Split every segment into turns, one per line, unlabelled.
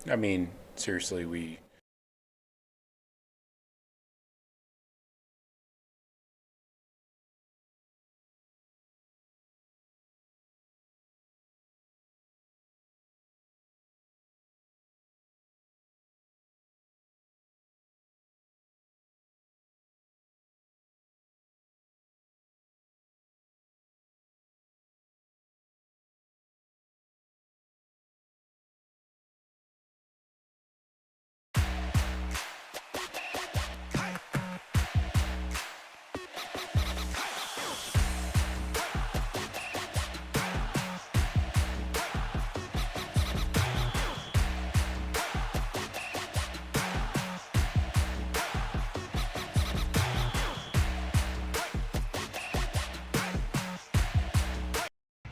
I mean, seriously, we.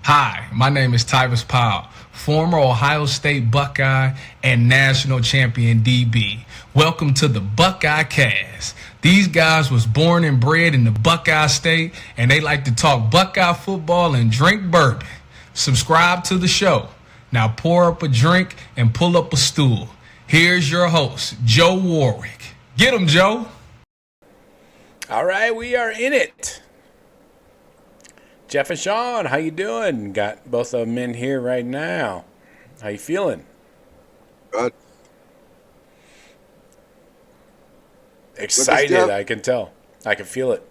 Hi, my name is Tyvis Powell, former Ohio State Buckeye and national champion DB. Welcome to the Buckeye Cast. These guys was born and bred in the Buckeye State, and they like to talk Buckeye football and drink bourbon. Subscribe to the show. Now pour up a drink and pull up a stool. Here's your host, Joe Warwick. Get him, Joe.
All right, we are in it. Jeff and Shawn, how you doing? Got both of them in here right now. How you feeling?
Good.
Excited, I can tell. I can feel it.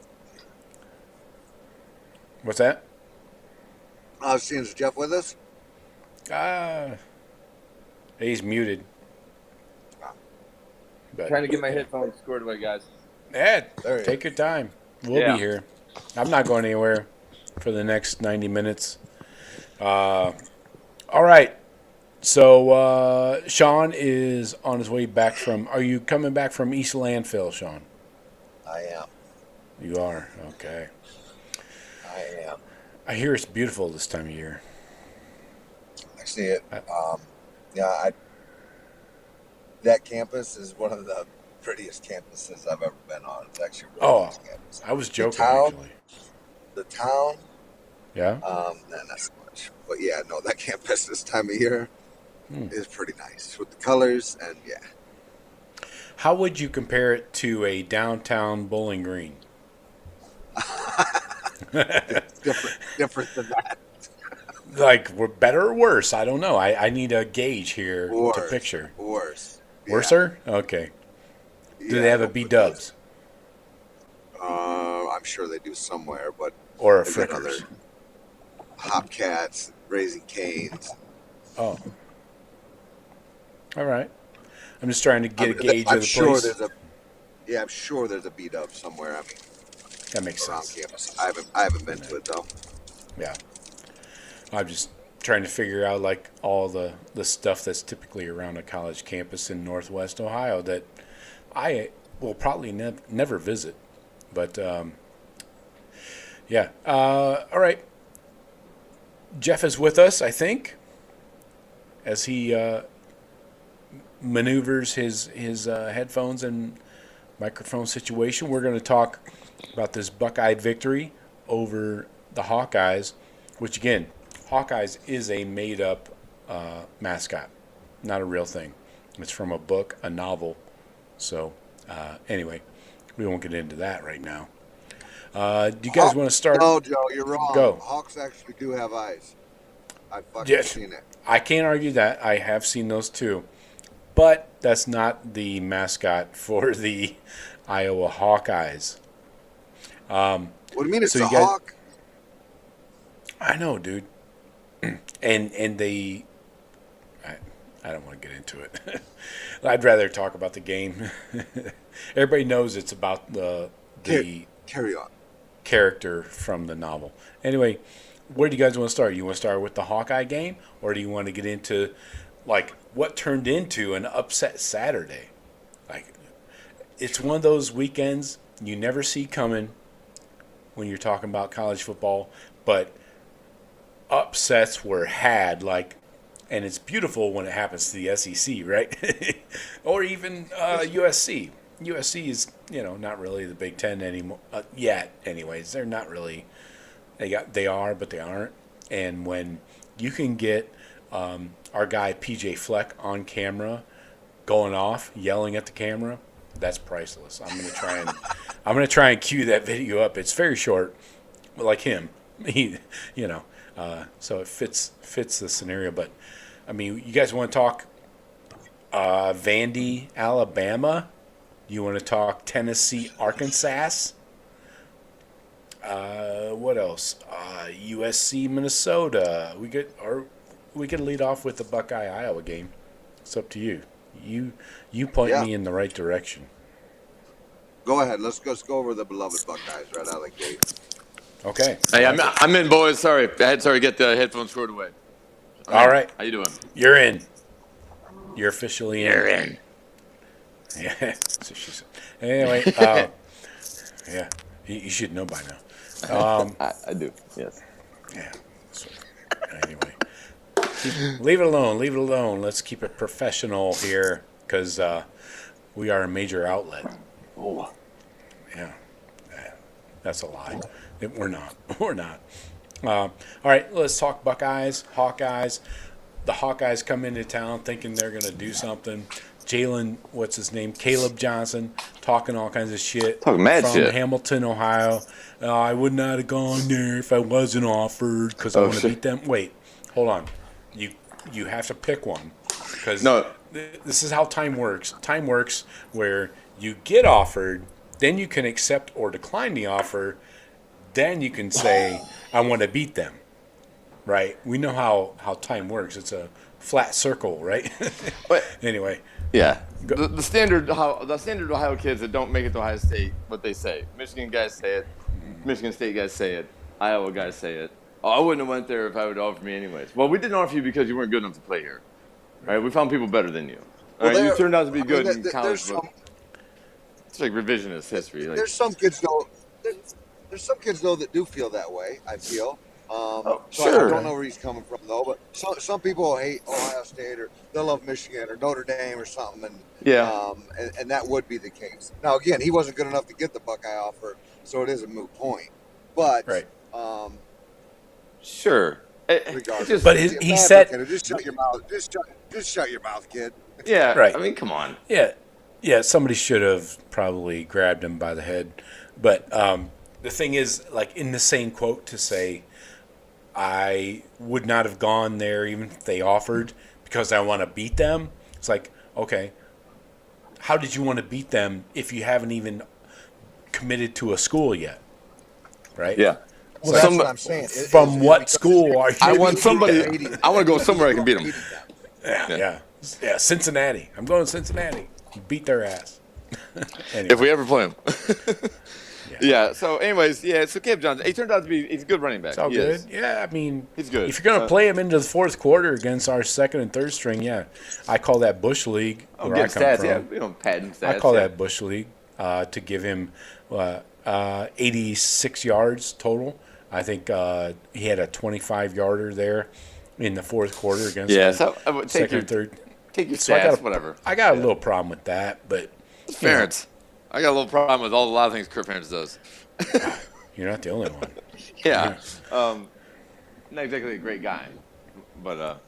What's that?
I was seeing, is Jeff with us?
He's muted. But,
Trying to get my headphones squared away, guys.
yeah, take your time. We'll be here. I'm not going anywhere for the next 90 minutes. All right. So Shawn is on his way back from. Are you coming back from East Landfill, Shawn?
I am.
You are? Okay.
I am.
I hear it's beautiful this time of year.
I see it. That campus is one of the prettiest campuses I've ever been on. It's actually a really nice campus.
I was joking, actually.
The town,
Yeah?
not so much. But yeah, no, that campus this time of year is pretty nice with the colors and yeah.
How would you compare it to a downtown Bowling Green?
different than that.
Like, we're better or worse? I don't know. I need a gauge here to picture.
Worse.
Worser? Okay. Do they have a B-dubs?
I'm sure they do somewhere, but
Or a
they've got
Frickers?
other Hopcats, Raising Canes.
Oh. All right. I'm just trying to get a gauge
I'm
of the
sure
place.
I'm sure there's a B-dub somewhere. I mean,
That makes
around
sense.
campus. I haven't been to it though.
Yeah. I'm just trying to figure out, like, all the stuff that's typically around a college campus in Northwest Ohio that I will probably never visit. But, yeah. All right. Jeff is with us, I think, as he maneuvers his headphones and microphone situation. We're going to talk about this Buckeye victory over the Hawkeyes, which, again, Hawkeyes is a made-up mascot, not a real thing. It's from a book, a novel. So, anyway, we won't get into that right now. Do you guys want to start?
No, Joe, you're wrong.
Go.
Hawks actually do have eyes. I've fucking seen it.
I can't argue that. I have seen those too. But that's not the mascot for the Iowa Hawkeyes.
What do you mean it's
so
a
you guys-
hawk?
I know, dude. And they, I don't want to get into it. I'd rather talk about the game. Everybody knows it's about the
Carry on.
character from the novel. Anyway, where do you guys want to start? You want to start with the Hawkeye game, or do you want to get into, like, what turned into an upset Saturday? Like, it's one of those weekends you never see coming when you're talking about college football, but upsets were had, like, and it's beautiful when it happens to the SEC, right? Or even USC. USC is, not really the Big Ten anymore yet. Anyways, they're not really. They are, but they aren't. And when you can get our guy PJ Fleck on camera going off, yelling at the camera, that's priceless. I'm gonna try and cue that video up. It's very short, like him. He, so it fits the scenario. But I mean, you guys want to talk Vandy, Alabama? You want to talk Tennessee, Arkansas? What else? USC, Minnesota. We could lead off with the Buckeye, Iowa game. It's up to you. You point me in the right direction.
Go ahead. Let's go over the beloved Buckeyes right out of the gate.
Okay.
Hey, I'm in, boys. Sorry, I had to get the headphones squared away.
All right.
How you doing?
You're in. You're officially in.
You're in.
Yeah. So she said. Anyway, yeah, you should know by now.
I do. Yes.
Yeah. So, anyway, leave it alone. Leave it alone. Let's keep it professional here because we are a major outlet.
Oh.
Yeah. That's a lie. We're not. We're not. All right, let's talk Buckeyes, Hawkeyes. The Hawkeyes come into town thinking they're going to do something. Jalen, what's his name? Caleb Johnson, talking all kinds of shit.
Talking mad
from
shit.
Hamilton, Ohio. I would not have gone there if I wasn't offered because I want to beat them. Wait, hold on. You have to pick one because this is how time works. Time works where you get offered, then you can accept or decline the offer. Then you can say, I want to beat them, right? We know how time works. It's a flat circle, right?
But
anyway.
Yeah. The standard Ohio kids that don't make it to Ohio State, what they say. Michigan guys say it. Michigan State guys say it. Iowa guys say it. Oh, I wouldn't have went there if I would offer me anyways. Well, we didn't offer you because you weren't good enough to play here. Right? We found people better than you. All right? You turned out to be good in college. It's like revisionist history. Like,
there's some kids though. There's some kids though that do feel that way. I feel.
Sure.
I don't know where he's coming from though, but some people hate Ohio State or they love Michigan or Notre Dame or something, and that would be the case. Now again, he wasn't good enough to get the Buckeye offer, so it is a moot point. But
right.
Sure.
Regardless,
but he said,
"Just shut your mouth. Just shut your mouth, kid."
Yeah.
Right.
I mean, come on.
Yeah. Somebody should have probably grabbed him by the head, but the thing is, like in the same quote, to say, I would not have gone there even if they offered because I want to beat them. It's like, okay, how did you want to beat them if you haven't even committed to a school yet? Right?
Yeah. Well, that's what I'm saying.
From what school are you?
I want somebody. I want to go somewhere I can beat them.
Yeah. Cincinnati. I'm going to Cincinnati. Beat their ass. Anyway.
If we ever play them. Yeah. So, anyways, so Caleb Johnson, he turned out to be he's a good running back.
It's all good. Yeah, I mean,
he's good.
If you're going to play him into the fourth quarter against our second and third string, I call that Bush League.
Where I come
stats,
from. We don't padding stats.
I call that Bush League to give him 86 yards total. I think he had a 25-yarder there in the fourth quarter against second and third.
Take your stats, whatever.
I got a little problem with that, but
Ferentz. I got a little problem with a lot of things Kurt Ferentz does.
You're not the only one.
Yeah. Not exactly a great guy, but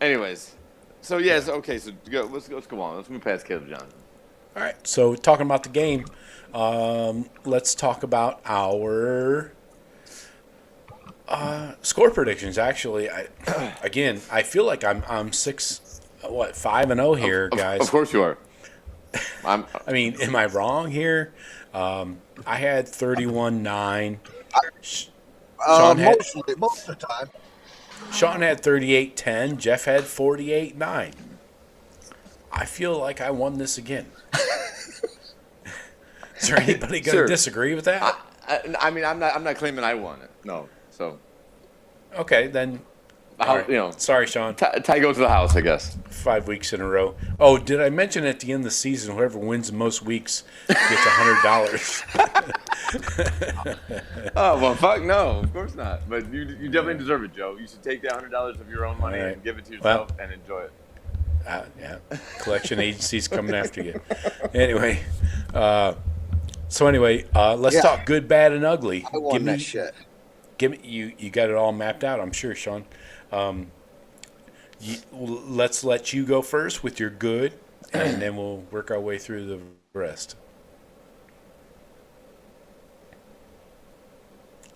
anyways. So okay. So let's go on. Let's move past Caleb Johnson.
All right. So talking about the game, let's talk about our score predictions. Actually, I feel like I'm 5-0 here, guys.
Of course you are.
I mean, am I wrong here? I had 31-9.
Most of the time.
Shawn had 38-10. Jeff had 48-9. I feel like I won this again. Is there anybody going to disagree with that?
I mean, I'm not claiming I won it. No. So.
Okay, then. Sorry, Shawn.
Tie goes to the house, I guess.
5 weeks in a row. Oh, did I mention at the end of the season, whoever wins the most weeks gets $100?
Oh, well, fuck no. Of course not. But you definitely deserve it, Joe. You should take the $100 of your own money and give it to yourself and enjoy it.
Yeah. Collection agencies coming after you. Anyway, let's talk good, bad, and ugly.
I won that shit.
Give me you got it all mapped out, I'm sure, Shawn. let's let you go first with your good, and then we'll work our way through the rest.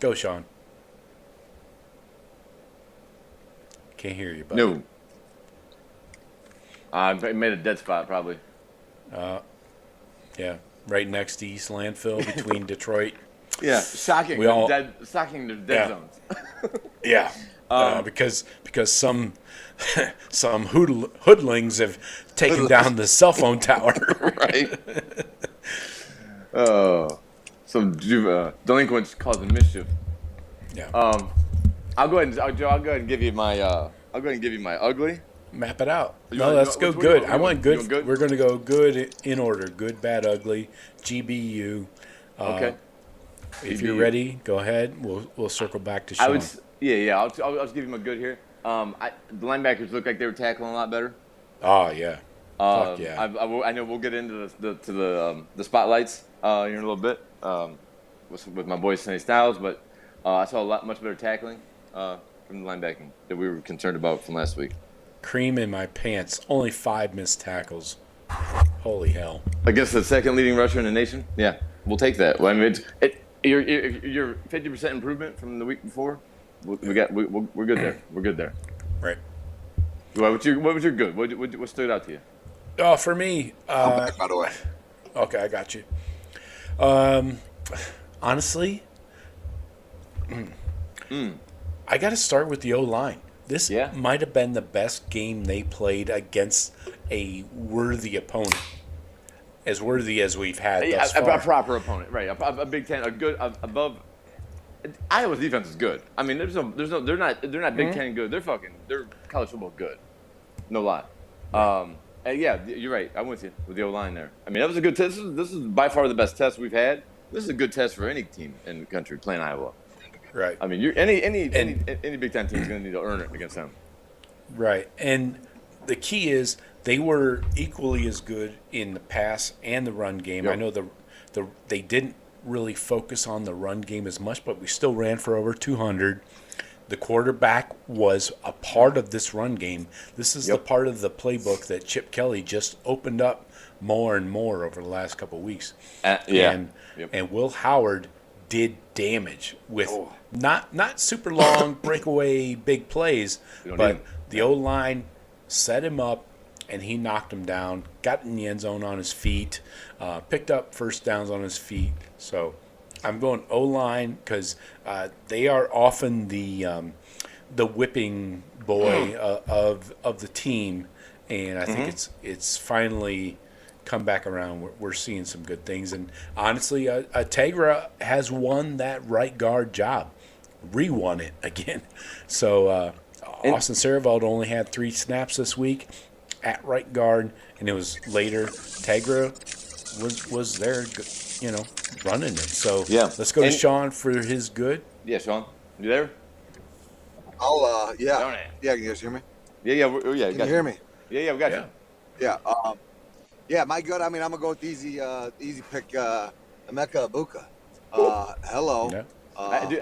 Go, Shawn. Can't hear you, buddy.
No. I made a dead spot, probably.
Yeah, right next to East Landfill between Detroit.
Yeah, shocking. Shocking the dead zones.
Yeah, because some hoodlings have taken down the cell phone tower.
Right. Some delinquents causing mischief.
Yeah.
I'll go ahead and give you my ugly.
Map it out.
Let's
Let's go good. I want good.
You good?
We're going to go good in order. Good, bad, ugly. GBU.
Okay.
If you're ready, go ahead. We'll circle back to Shawn.
I'll just give you my good here. The linebackers look like they were tackling a lot better.
Oh yeah. Fuck yeah.
I know we'll get into the spotlights here in a little bit with my boy Sonny Styles, but I saw much better tackling from the linebacking that we were concerned about from last week.
Cream in my pants. Only 5 missed tackles. Holy hell.
Against the second leading rusher in the nation? Yeah, we'll take that. Well, I mean, you're 50% improvement from the week before. We're good there. We're good there.
Right.
What was your good? What stood out to you?
Oh, for me.
I'm back, by the way.
Okay, I got you. Honestly, I got to start with the O-line. This might have been the best game they played against a worthy opponent. As worthy as we've had thus far.
A proper opponent, right? A Big Ten, a good above. Iowa's defense is good. I mean, they're not Big Ten good. They're college football good. No lie. And yeah, you're right. I'm with you with the O-line there. I mean, that was a good test. This is by far the best test we've had. This is a good test for any team in the country playing Iowa.
Right.
I mean, any Big Ten team is going to need to earn it against them.
Right. And the key is they were equally as good in the pass and the run game. Yep. I know they didn't really focus on the run game as much, but we still ran for over 200. The quarterback was a part of this run game. This is the part of the playbook that Chip Kelly just opened up more and more over the last couple of weeks. And Will Howard did damage with not super long breakaway big plays, but the O-line set him up and he knocked him down, got in the end zone on his feet, picked up first downs on his feet. So I'm going O-line because they are often the whipping boy of the team, and I think it's finally come back around. We're seeing some good things, and honestly, Tegra has won that right guard job, re-won it again. So Austin Saravold only had 3 snaps this week at right guard, and it was later Tegra was there, running it. So let's go to Shawn for his good.
Yeah, Shawn, you there?
I'll yeah. Can you guys hear me?
Yeah.
Can you hear me?
Yeah, we got you.
Yeah. My good. I mean, I'm gonna go with easy pick. Emeka Egbuka. Hello.
Yeah.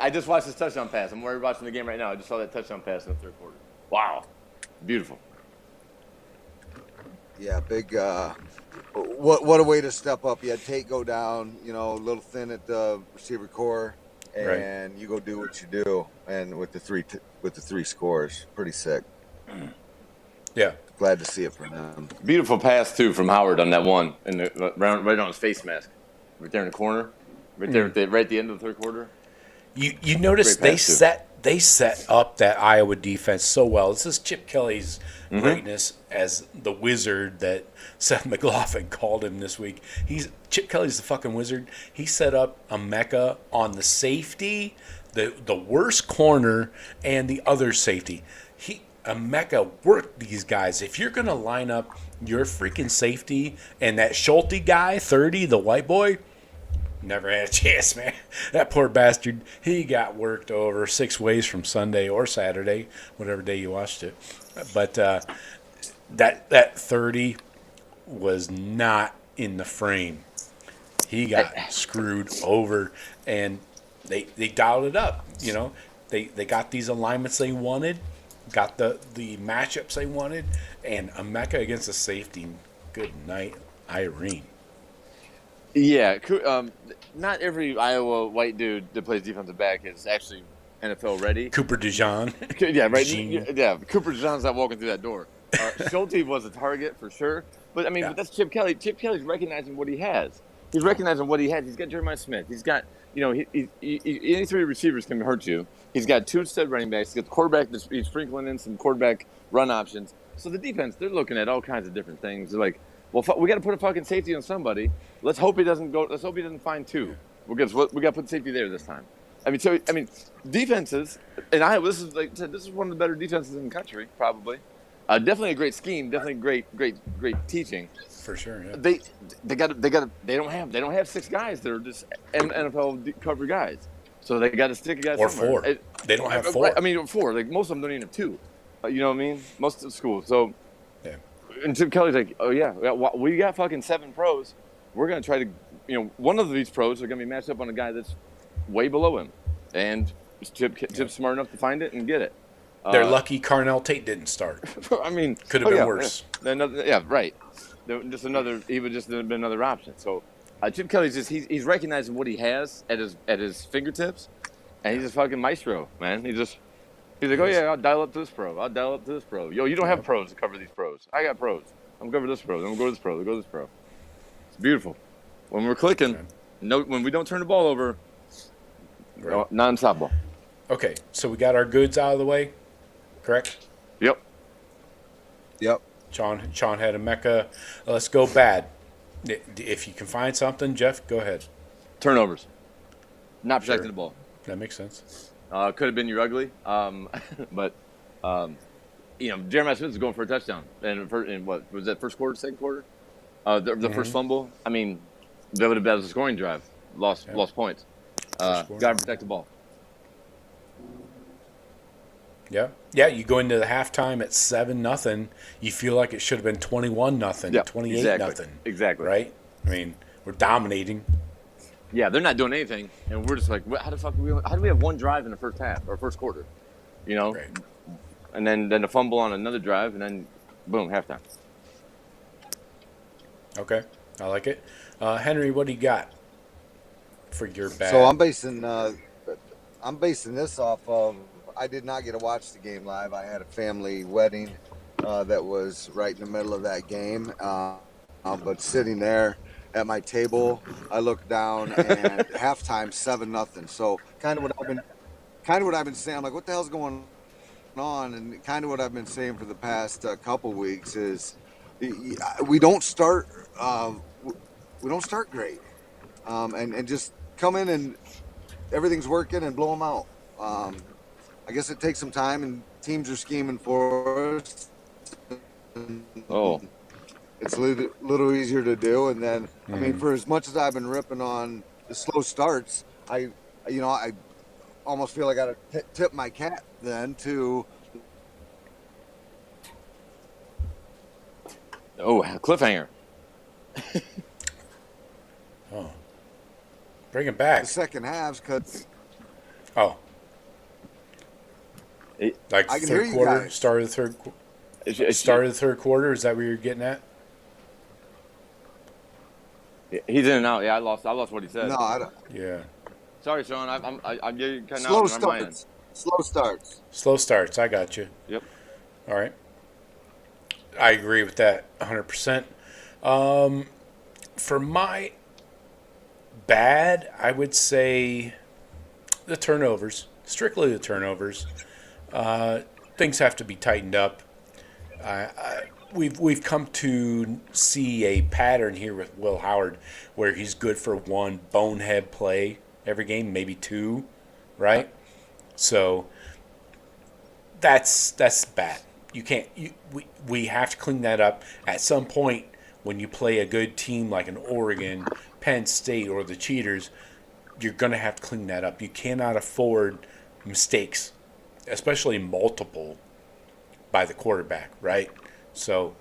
I just watched his touchdown pass. I'm already watching the game right now. I just saw that touchdown pass in the third quarter. Wow, beautiful.
Yeah, big. What a way to step up. You had Tate go down, a little thin at the receiver core, and you go do what you do, and with the three scores, pretty sick.
Yeah,
glad to see it from them.
Beautiful pass too from Howard on that one, and right on his face mask, right there in the corner, right there right at the end of the third quarter.
You notice they set up that Iowa defense so well. This is Chip Kelly's greatness as the wizard that Seth McLaughlin called him this week. Chip Kelly's the fucking wizard. He set up Emeka on the safety, the worst corner, and the other safety. Emeka worked these guys. If you're going to line up your freaking safety and that Schulte guy, 30, the white boy, never had a chance, man. That poor bastard, he got worked over 6 ways from Sunday or Saturday, whatever day you watched it. But that 30 was not in the frame. He got screwed over, and they dialed it up. They got these alignments they wanted, got the matchups they wanted, and Emeka against a safety. Good night, Irene.
Yeah, not every Iowa white dude that plays defensive back is actually NFL ready.
Cooper DeJean.
Yeah, right. Yeah, Cooper DeJean's not walking through that door. Schulte was a target for sure, but I mean, but that's Chip Kelly. Chip Kelly's recognizing what he has. He's recognizing what he has. He's got Jeremiah Smith. He's got, any three receivers can hurt you. He's got two stud running backs. He's got the quarterback. He's sprinkling in some quarterback run options. So the defense, they're looking at all kinds of different things. They're like, well, we got to put a fucking safety on somebody. Let's hope he doesn't go. Let's hope he doesn't find two. We got to put safety there this time. I mean, defenses in Iowa. This is one of the better defenses in the country, probably. Definitely a great scheme. Definitely great teaching.
For sure. Yeah.
They don't have six guys that are just NFL cover guys. So they got to stick a guy
or
somewhere.
Four. They don't have four.
I mean, four. Like most of them don't even have two. You know what I mean? Most of the schools. So,
yeah.
And Chip Kelly's like, oh yeah, we got fucking 7 pros. We're gonna try to, one of these pros are gonna be matched up on a guy that's way below him, and Chip's smart enough to find it and get it.
They're lucky Carnell Tate didn't start.
I mean,
could have been worse.
Yeah, right. He would just have been another option. So Chip Kelly's he's recognizing what he has at his fingertips, and he's just fucking maestro, man. He's like, oh yeah, I'll dial up to this pro. I'll dial up to this pro. Yo, you don't have pros to cover these pros. I got pros. I'm gonna cover this pro. Then we'll go to this pro. We'll go to this pro. It's beautiful. When we're clicking, when we don't turn the ball over, non-stop.
Okay, so we got our goods out of the way, correct?
Yep.
Shawn had Emeka. Let's go bad. If you can find something, Jeff, go ahead.
Turnovers. Not protecting the ball.
That makes sense.
Could have been your ugly, but Jeremiah Smith is going for a touchdown, and what was that, first quarter, second quarter? The first fumble. I mean, that was a scoring drive. Lost points. Got to protect the ball.
Yeah. You go into the halftime at 7-0. You feel like it should have been 21-0, 28-0.
Exactly.
Right. I mean, we're dominating.
Yeah, they're not doing anything, and we're just like, how do we have one drive in the first half or first quarter?
Right.
And then a fumble on another drive, and then boom, halftime.
Okay, I like it. Henry, what do you got for your bad?
So I'm basing this off of, I did not get to watch the game live. I had a family wedding that was right in the middle of that game, but sitting there at my table, I looked down and halftime 7-0. So kind of what I've been saying. I'm like, what the hell's going on? And kind of what I've been saying for the past couple weeks is we don't start great, and just come in and everything's working and blow them out. I guess it takes some time, and teams are scheming for us. It's a little easier to do, and then I mean, for as much as I've been ripping on the slow starts, I almost feel I got to tip my cap then to.
Oh, cliffhanger!
Bring it back.
The second halves, cause.
Like
I can
third
hear you
quarter,
guys.
start of the third quarter. Is that what you're getting at?
He's in and out. Yeah, I lost what he said.
No, I don't.
Yeah.
Sorry, Shawn. I'm getting kind of
Slow
out on my end.
starts.
Slow starts. I got you.
Yep.
All right. I agree with that 100%. For my bad, I would say the turnovers. Strictly the turnovers. Things have to be tightened up. We've come to see a pattern here with Will Howard where he's good for one bonehead play every game, maybe two, right? So that's bad. You can't. We have to clean that up at some point. When you play a good team like an Oregon, Penn State, or the Cheaters, you're going to have to clean that up. You cannot afford mistakes, especially by the quarterback, right? So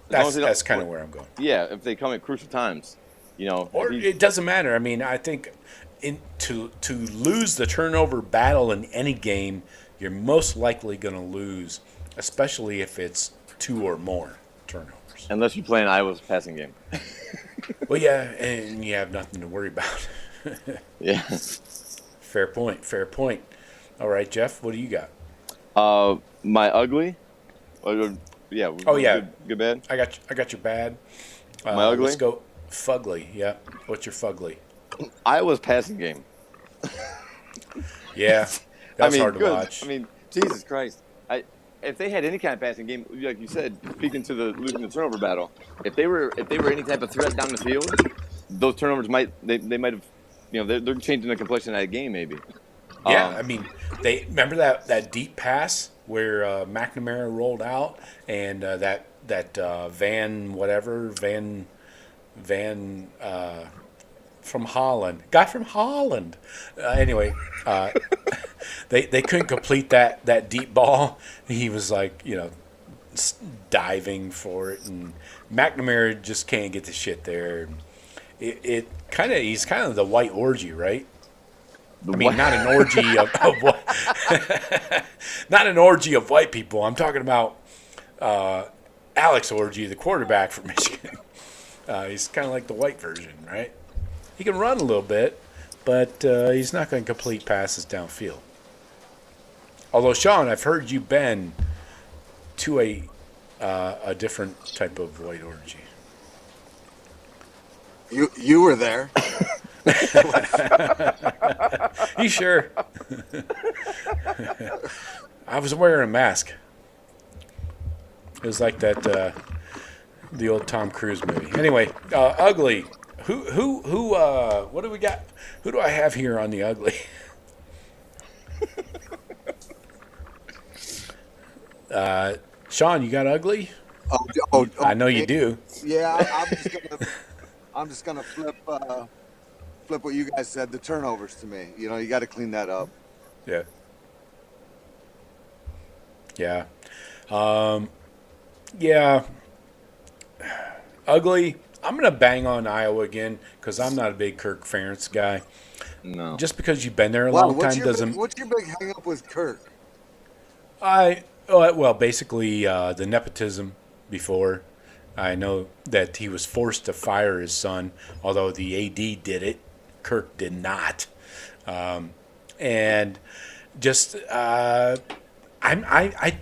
that's kind of where I'm going.
Yeah, if they come at crucial times,
Or it doesn't matter. I mean, I think to lose the turnover battle in any game, you're most likely going to lose, especially if it's 2 or more turnovers.
Unless you're playing Iowa's passing game.
Well, yeah, and you have nothing to worry about.
Yeah.
Fair point. Fair point. All right, Jeff, what do you got?
My ugly. Yeah.
Oh yeah.
Good bad.
I got your bad.
My ugly.
Let's go fugly. Yeah. What's your fugly?
Iowa's passing game.
Yeah. That's hard to
good.
watch.
I mean, Jesus Christ. If they had any kind of passing game, like you said, speaking to the losing the turnover battle, if they were any type of threat down the field, those turnovers might have, they're changing the complexion of that game maybe.
Yeah, I mean, they remember that deep pass where McNamara rolled out and that Van from Holland, guy from Holland. Anyway, they couldn't complete that deep ball. He was like, diving for it, and McNamara just can't get the shit there. He's kind of the white orgy, right? I mean, not an orgy of not an orgy of white people. I'm talking about Alex Orgy, the quarterback for Michigan. He's kind of like the white version, right? He can run a little bit, but he's not going to complete passes downfield. Although, Shawn, I've heard you been to a different type of white orgy.
You were there.
You sure? I was wearing a mask. It was like that the old Tom Cruise movie. Anyway, ugly. Who what do we got? Who do I have here on the ugly? Shawn, you got ugly?
Oh,
I know you do.
Yeah, I'm just gonna flip what you guys said. The turnovers to me. You got to clean that up.
Yeah. Yeah. Yeah. Ugly. I'm going to bang on Iowa again because I'm not a big Kirk Ferentz guy.
No.
Just because you've been there a long time doesn't...
What's your big hang up with Kirk?
Basically the nepotism before. I know that he was forced to fire his son, although the AD did it. Kirk did not. And just... I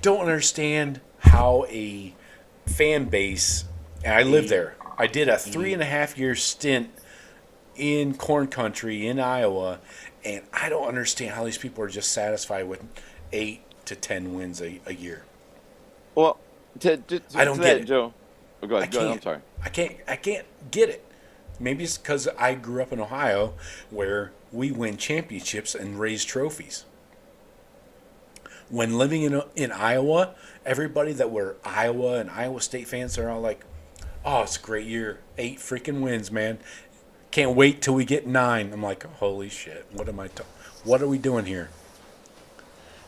don't understand how a fan base... And I lived there. I did a 3.5-year stint in corn country in Iowa, and I don't understand how these people are just satisfied with 8 to 10 wins a year.
Well,
I don't get it,
Joe. Oh, go ahead. I'm sorry.
I can't get it. Maybe it's because I grew up in Ohio, where we win championships and raise trophies. When living in Iowa, everybody that were Iowa and Iowa State fans are all like, "Oh, it's a great year. 8 freaking wins, man. Can't wait till we get 9." I'm like, holy shit. What are we doing here?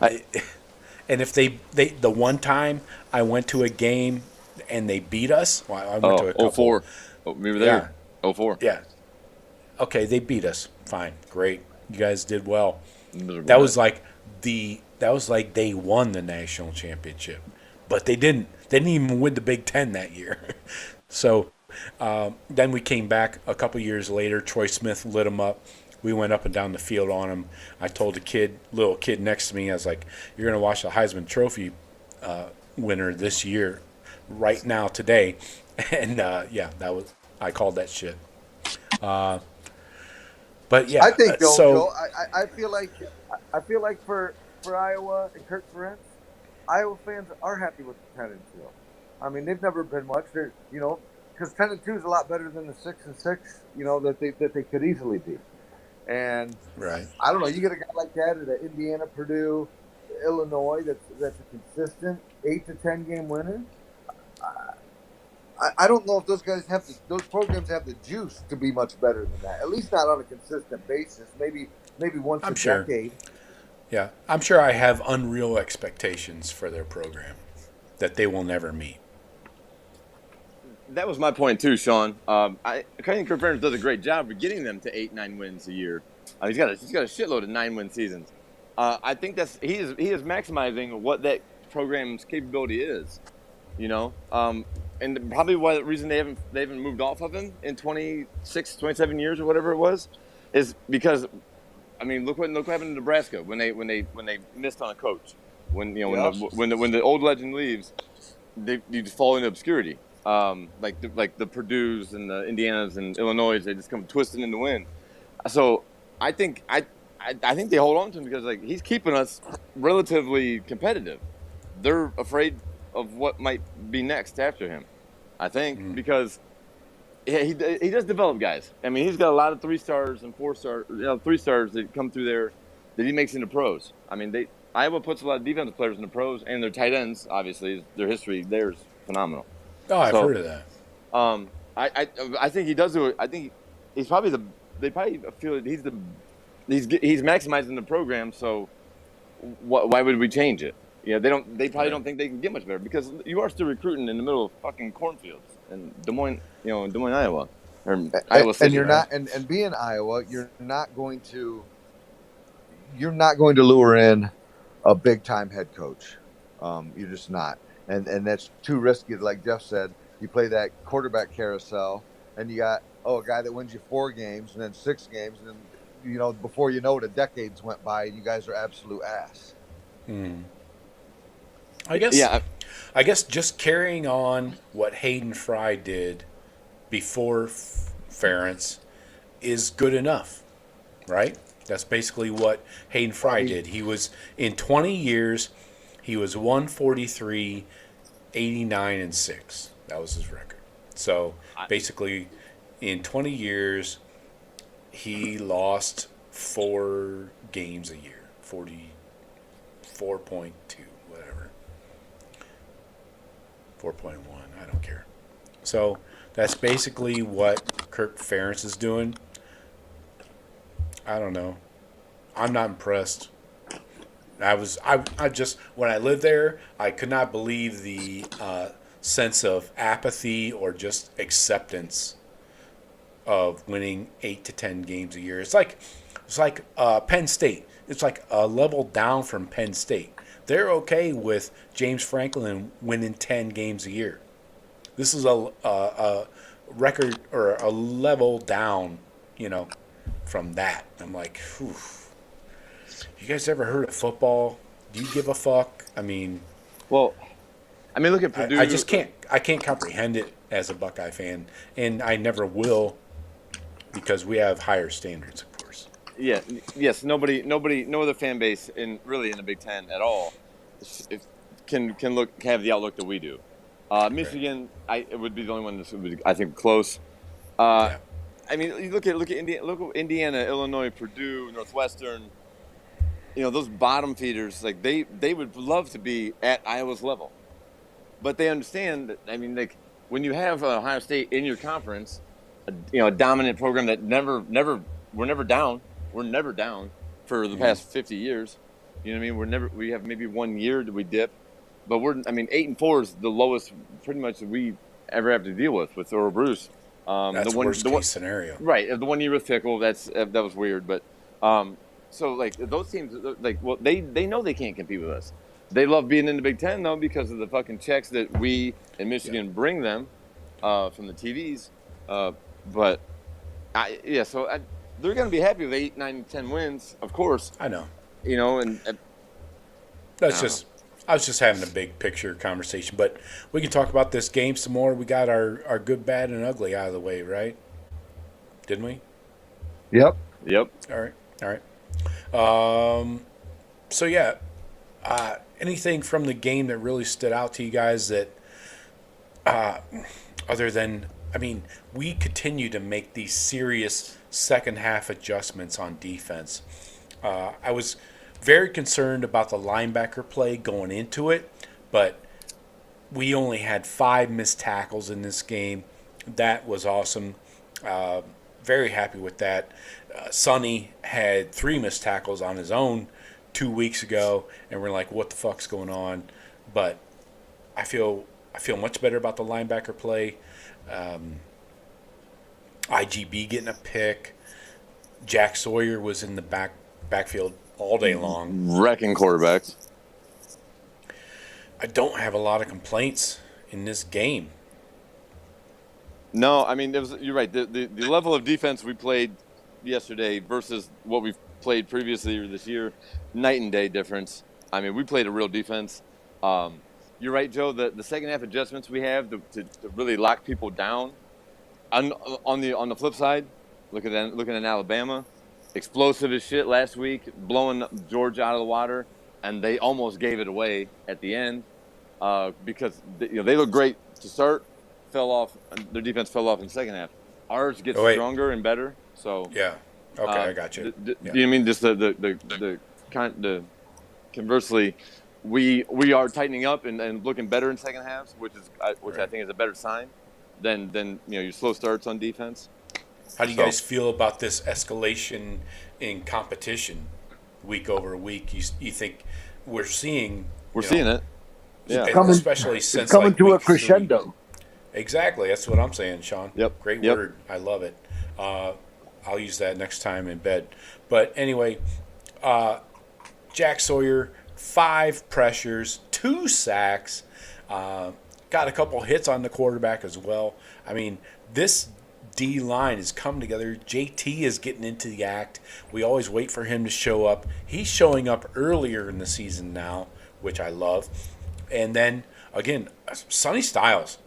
And if they the one time I went to a game and they beat us, well, I went to a couple.
04. Oh, we were there.
Yeah.
04.
Yeah. Okay, they beat us. Fine. Great. You guys did well. That was like they won the national championship. But they didn't. They didn't even win the Big Ten that year. So then we came back a couple years later. Troy Smith lit them up. We went up and down the field on him. I told the little kid next to me, I was like, "You're going to watch the Heisman Trophy winner this year, right now, today." And I called that shit. But yeah,
I think though,
so
Joe, I feel like for Iowa and Kirk Ferentz, Iowa fans are happy with the 10-2. I mean, they've never been much. They're, because 10-2 is a lot better than the 6-6. That they could easily be. And
right.
I don't know. You get a guy like that at Indiana, Purdue, Illinois. That's a consistent 8 to 10 game winner. I don't know if those programs have the juice to be much better than that. At least not on a consistent basis. Maybe once a decade.
Yeah, I'm sure I have unreal expectations for their program that they will never meet.
That was my point too, Shawn. I think Kirk Ferentz does a great job of getting them to 8-9 wins a year. He's got a shitload of 9-win seasons. I think he is maximizing what that program's capability is, and probably why the reason they haven't moved off of him in 27 years or whatever it was, is because, I mean, look what happened in Nebraska when they missed on a coach, when the old legend leaves, you just fall into obscurity, like the Purdue's and the Indianas and Illinois, they just come twisting in the wind. So I think they hold on to him because he's keeping us relatively competitive. They're afraid of what might be next after him, I think, because he does develop guys. I mean, he's got a lot of 3-stars and 4-stars, 3-stars that come through there that he makes into pros. I mean, Iowa puts a lot of defensive players into pros, and their tight ends, obviously, their history there is phenomenal.
Oh, I've heard of that.
I think he does do it. I think he's probably they probably feel that he's maximizing the program. So why would we change it? They probably don't think they can get much better because you are still recruiting in the middle of fucking cornfields in Des Moines, Iowa, or Iowa City.
And you're not, and being Iowa, you're not going to lure in a big time head coach. You're just not, and that's too risky. Like Jeff said, you play that quarterback carousel, and you got a guy that wins you 4 games and then 6 games, and then before you know it, a decades went by, and you guys are absolute ass.
I guess just carrying on what Hayden Fry did before Ferentz is good enough, right? That's basically what Hayden Fry did. He was, in 20 years, he was 143, 89, and 6. That was his record. So basically, in 20 years, he lost 4 games a year, 44.2, whatever. 4.1, I don't care. So that's basically what Kirk Ferentz is doing. I don't know. I'm not impressed. I just, when I lived there, I could not believe the sense of apathy or just acceptance of winning 8 to 10 games a year. It's like Penn State. It's like a level down from Penn State. They're okay with James Franklin winning 10 games a year. This is a record or a level down, from that. I'm like, whew. You guys ever heard of football? Do you give a fuck? I mean,
look at Purdue.
I can't comprehend it as a Buckeye fan, and I never will because we have higher standards, of course.
Yeah. Yes. No other fan base in the Big Ten at all can have the outlook that we do. Michigan, it would be the only one that would be, I think, close.
Yeah.
I mean, you look at Indiana, Illinois, Purdue, Northwestern. Those bottom feeders, they would love to be at Iowa's level, but they understand that. I mean, when you have Ohio State in your conference, a dominant program that we're never down. We're never down for the past 50 years. You know what I mean? We have maybe 1 year that we dip, but 8-4 is the lowest pretty much that we ever have to deal with Earl Bruce.
That's the worst case scenario.
Right. The 1 year with Pickle, that was weird, but so those teams, they know they can't compete with us. They love being in the Big Ten though because of the fucking checks that we in Michigan bring them from the TVs. But they're going to be happy with 8, 9, 10 wins, of course.
I know.
And
I was just having a big picture conversation, but we can talk about this game some more. We got our good, bad, and ugly out of the way, right? Didn't we?
Yep.
All right. So yeah, anything from the game that really stood out to you guys that, other than, we continue to make these serious second half adjustments on defense. I was very concerned about the linebacker play going into it, but we only had 5 missed tackles in this game. That was awesome. Very happy with that. Sonny had 3 missed tackles on his own 2 weeks ago, and we're like, what the fuck's going on? But I feel much better about the linebacker play. IGB getting a pick. Jack Sawyer was in the backfield all day long,
wrecking quarterbacks.
I don't have a lot of complaints in this game.
No, I mean, you're right. The level of defense we played yesterday versus what we've played previously this year, night and day difference. I mean, we played a real defense. You're right, Joe. The second half adjustments we have to really lock people down. On the flip side, looking at Alabama, explosive as shit last week, blowing Georgia out of the water, and they almost gave it away at the end because they look great to start. Fell off. Their defense fell off in the second half. Ours gets stronger and better. So
yeah, okay, I got you.
Do you mean just the conversely, we are tightening up and looking better in second halves, which I think is a better sign than your slow starts on defense.
How do you guys feel about this escalation in competition week over week? You think we're seeing
it? Yeah,
especially since
it's coming to a
week
crescendo.
3. Exactly, that's what I'm saying, Shawn.
Yep.
Great word. I love it. I'll use that next time in bed. But anyway, Jack Sawyer, 5 pressures, 2 sacks, got a couple hits on the quarterback as well. I mean, this D-line has come together. JT is getting into the act. We always wait for him to show up. He's showing up earlier in the season now, which I love. And then, again, Sonny Styles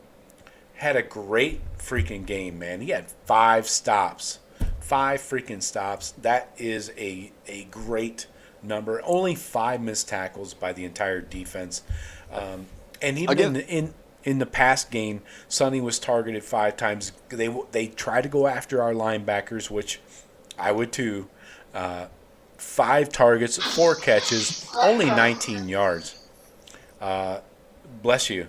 had a great freaking game, man. He had 5 stops. 5 freaking stops. That is a great number. Only 5 missed tackles by the entire defense. And even in the past game, Sonny was targeted 5 times. They try to go after our linebackers, which I would too. 5 targets, 4 catches, only 19 yards. Bless you.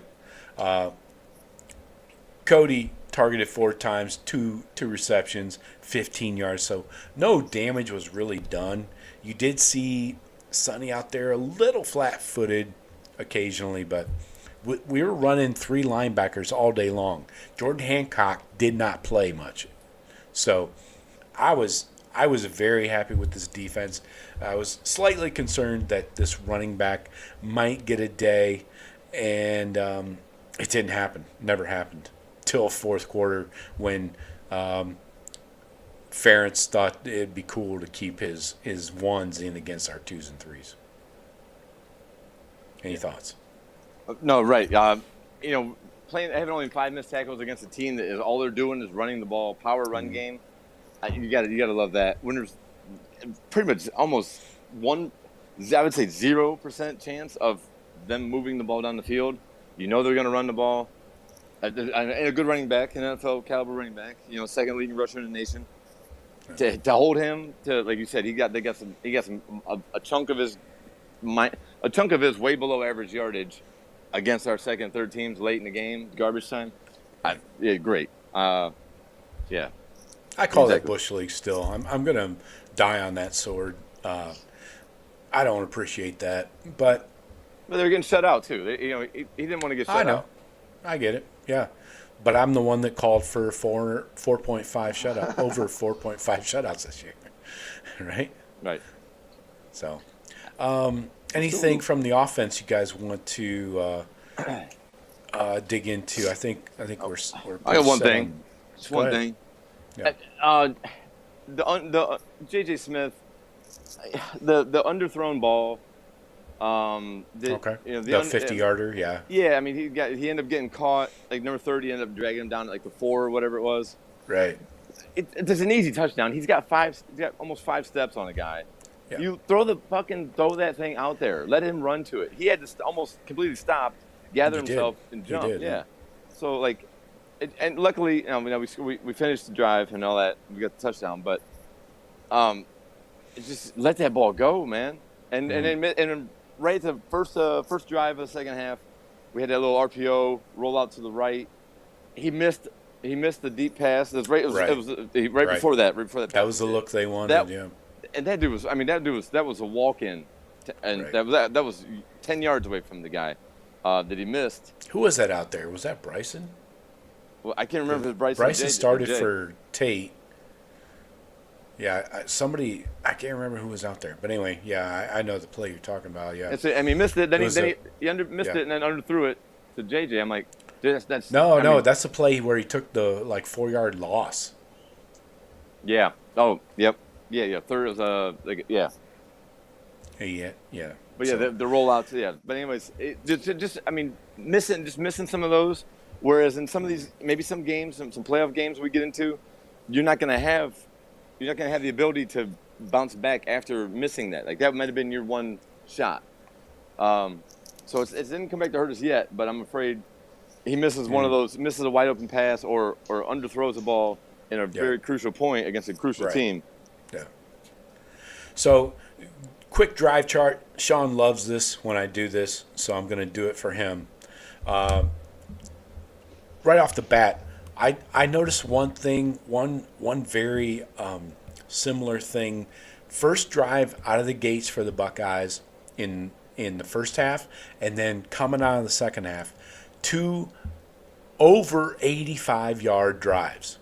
Cody targeted 4 times, 2 receptions, 15 yards. So no damage was really done. You did see Sonny out there a little flat-footed occasionally, but we were running 3 linebackers all day long. Jordan Hancock did not play much. So I was very happy with this defense. I was slightly concerned that this running back might get a day, and it didn't happen. Never happened till fourth quarter when Ferentz thought it'd be cool to keep his ones in against our 2s and 3s. Any thoughts?
No, right. Having only 5 missed tackles against a team that is all they're doing is running the ball, power run game. You got to love that. When there's pretty much almost I would say 0% chance of them moving the ball down the field. They're going to run the ball. And a good running back, an NFL caliber running back, second leading rusher in the nation. To hold him to, like you said, he got a chunk of his way below average yardage against our second, third teams late in the game, garbage time. Great. Yeah.
I call that Bush League still. I'm going to die on that sword. I don't appreciate that, but
they're getting shut out too. He didn't want to get shut out.
I know. I get it. Yeah. But I'm the one that called for 4.5 shutout, over 4.5 shutouts this year. Right?
Right.
So, anything from the offense you guys want to dig into? I think we're
I got one thing. Just one thing.
Yeah.
The J.J. Smith, the underthrown ball. The
50-yarder, yeah.
Yeah, I mean he ended up getting caught. Like number 30 ended up dragging him down at like the 4 or whatever it was.
Right.
It's an easy touchdown. He's got almost 5 steps on a guy. Yeah. You throw that thing out there. Let him run to it. He had to almost completely stop, gather himself, and jump.
He did,
yeah. So and luckily, we finished the drive and all that. We got the touchdown, but just let that ball go, man. And then right at the first drive of the second half, we had that little RPO roll out to the right. He missed the deep pass. It was right before that. Right before that.
That was the look they wanted. Yeah.
And that dude was a walk-in, and that was 10 yards away from the guy that he missed.
Who was that out there? Was that Bryson?
Well, I can't remember if it was Bryson.
Bryson started for Tate. Yeah, somebody, I can't remember who was out there. But anyway, yeah, I know the play you're talking about, yeah.
He missed it. Then he missed
yeah.
it and then underthrew it to JJ. I'm like, that's
that's the play where he took the 4-yard loss.
Yeah. Oh, yep. Yeah. Third was yeah.
Yeah.
But yeah, the rollouts, yeah. But anyways, missing some of those. Whereas in some of these, maybe some games, some playoff games we get into, you're not gonna have the ability to bounce back after missing that. Like that might have been your one shot. So it didn't come back to hurt us yet, but I'm afraid he misses one of those, misses a wide open pass or underthrows the ball in a very crucial point against a crucial team.
Yeah. So, quick drive chart. Shawn loves this when I do this, so I'm going to do it for him. Right off the bat, I noticed one thing, one very similar thing. First drive out of the gates for the Buckeyes in the first half, and then coming out of the second half, 2 over 85-yard drives.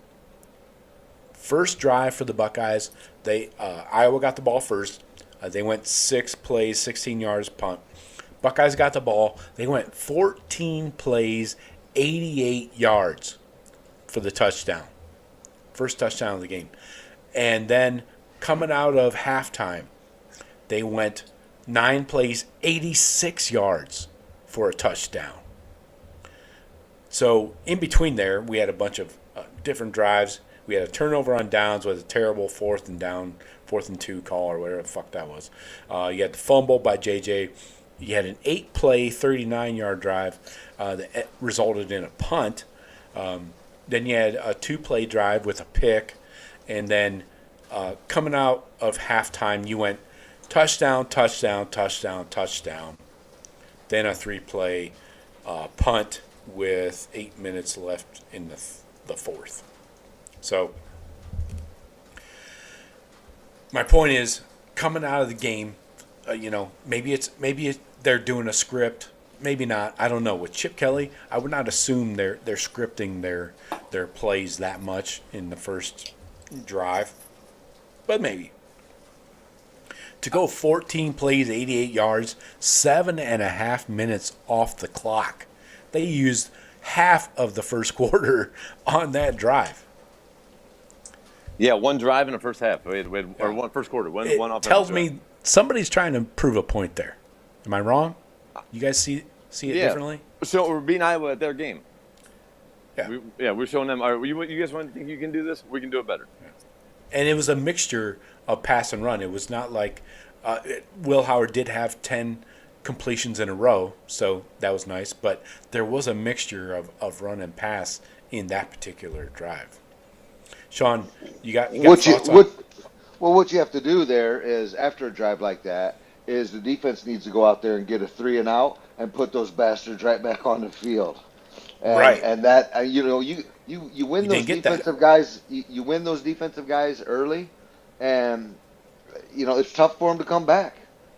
First drive for the Buckeyes, Iowa got the ball first. They went 6 plays, 16 yards punt. Buckeyes got the ball. They went 14 plays, 88 yards for the touchdown. First touchdown of the game. And then coming out of halftime, they went 9 plays, 86 yards for a touchdown. So in between there, we had a bunch of different drives. We had a turnover on downs with a terrible 4th and 2 call or whatever the fuck that was. You had the fumble by JJ. You had an 8-play, 39-yard drive that resulted in a punt. Then you had a 2-play drive with a pick. And then coming out of halftime, you went touchdown, touchdown, touchdown, touchdown. Then a 3-play punt with 8 minutes left in the fourth. So my point is, coming out of the game, maybe they're doing a script, maybe not. I don't know. With Chip Kelly, I would not assume they're scripting their plays that much in the first drive, but maybe. To go 14 plays, 88 yards, 7.5 minutes off the clock. They used half of the first quarter on that drive.
Yeah, one drive in the first half. Or one first quarter. One offensive
tells
drive.
me somebody's trying to prove a point there. Am I wrong? You guys see it differently?
So we're beating Iowa at their game.
Yeah.
We're showing them. You guys want to think you can do this? We can do it better.
Yeah. And it was a mixture of pass and run. It was not like Will Howard did have 10 completions in a row, so that was nice. But there was a mixture of run and pass in that particular drive. Shawn, you got thoughts on?
What you have to do there is, after a drive like that, is the defense needs to go out there and get a 3 and out and put those bastards right back on the field.
Right.
And that you win those defensive guys. You win those defensive guys early, and it's tough for them to come back.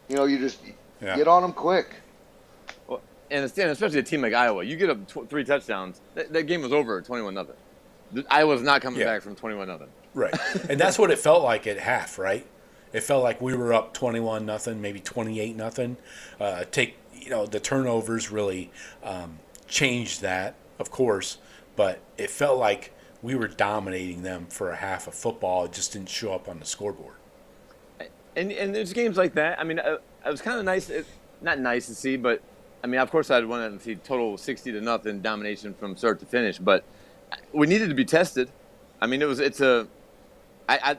You just get on them quick.
Well, and especially a team like Iowa, you get up 3 touchdowns. That game was over at 21-0. Iowa's not coming back from 21-0.
Right, and that's what it felt like at half. Right, it felt like we were up 21-0, maybe 28-0. The turnovers really changed that, of course, but it felt like we were dominating them for a half of football. It just didn't show up on the scoreboard.
And there's games like that. I mean, it was kind of nice, not nice to see, but I mean, of course, I'd want to see total 60-0 domination from start to finish, but we needed to be tested. I mean,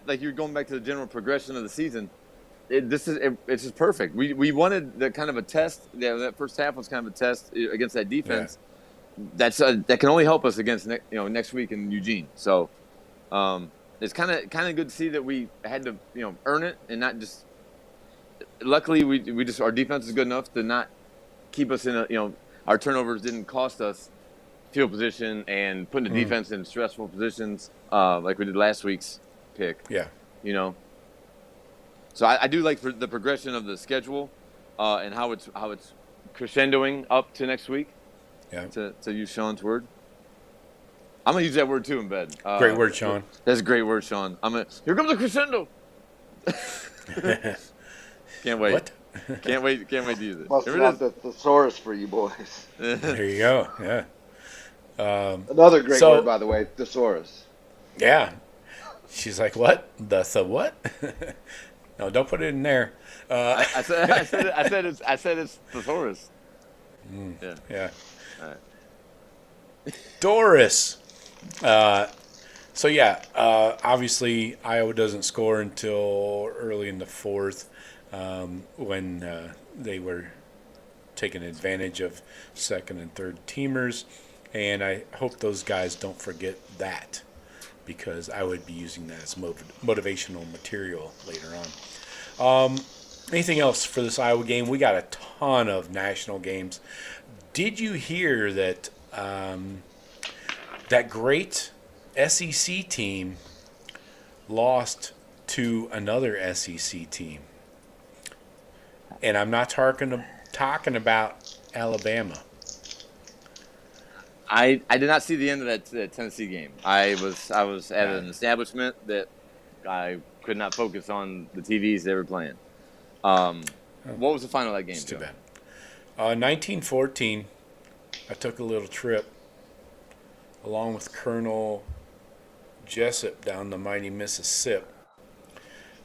like you're going back to the general progression of the season. It's just perfect. We wanted the kind of a test. Yeah, that first half was kind of a test against that defense. Yeah. That can only help us against next week in Eugene. So it's kind of good to see that we had to earn it and not just. Luckily, our defense is good enough to not keep us in our turnovers didn't cost us field position and putting the defense in stressful positions like we did last week's pick.
Yeah.
So I do like the progression of the schedule and how it's crescendoing up to next week.
Yeah.
To use Shawn's word. I'm gonna use that word too in bed.
Great word, Shawn.
That's a great word, Shawn. Here comes the crescendo. Can't wait.
What?
Can't wait to use it.
Must have the thesaurus for you boys.
There you go. Yeah.
Another great word, by the way, thesaurus.
Yeah. She's like, what? The what? No, don't put it in there.
I said it's thesaurus.
Yeah.
All right.
Doris. Obviously Iowa doesn't score until early in the fourth, when they were taking advantage of second and third teamers, and I hope those guys don't forget that, because I would be using that as motivational material later on. Anything else for this Iowa game? We got a ton of national games. Did you hear that that great SEC team lost to another SEC team? And I'm not talking about Alabama.
I did not see the end of that Tennessee game. I was at an establishment that I could not focus on the TVs they were playing. What was the final of that game?
It's too bad. 1914. I took a little trip along with Colonel Jessup down the mighty Mississippi.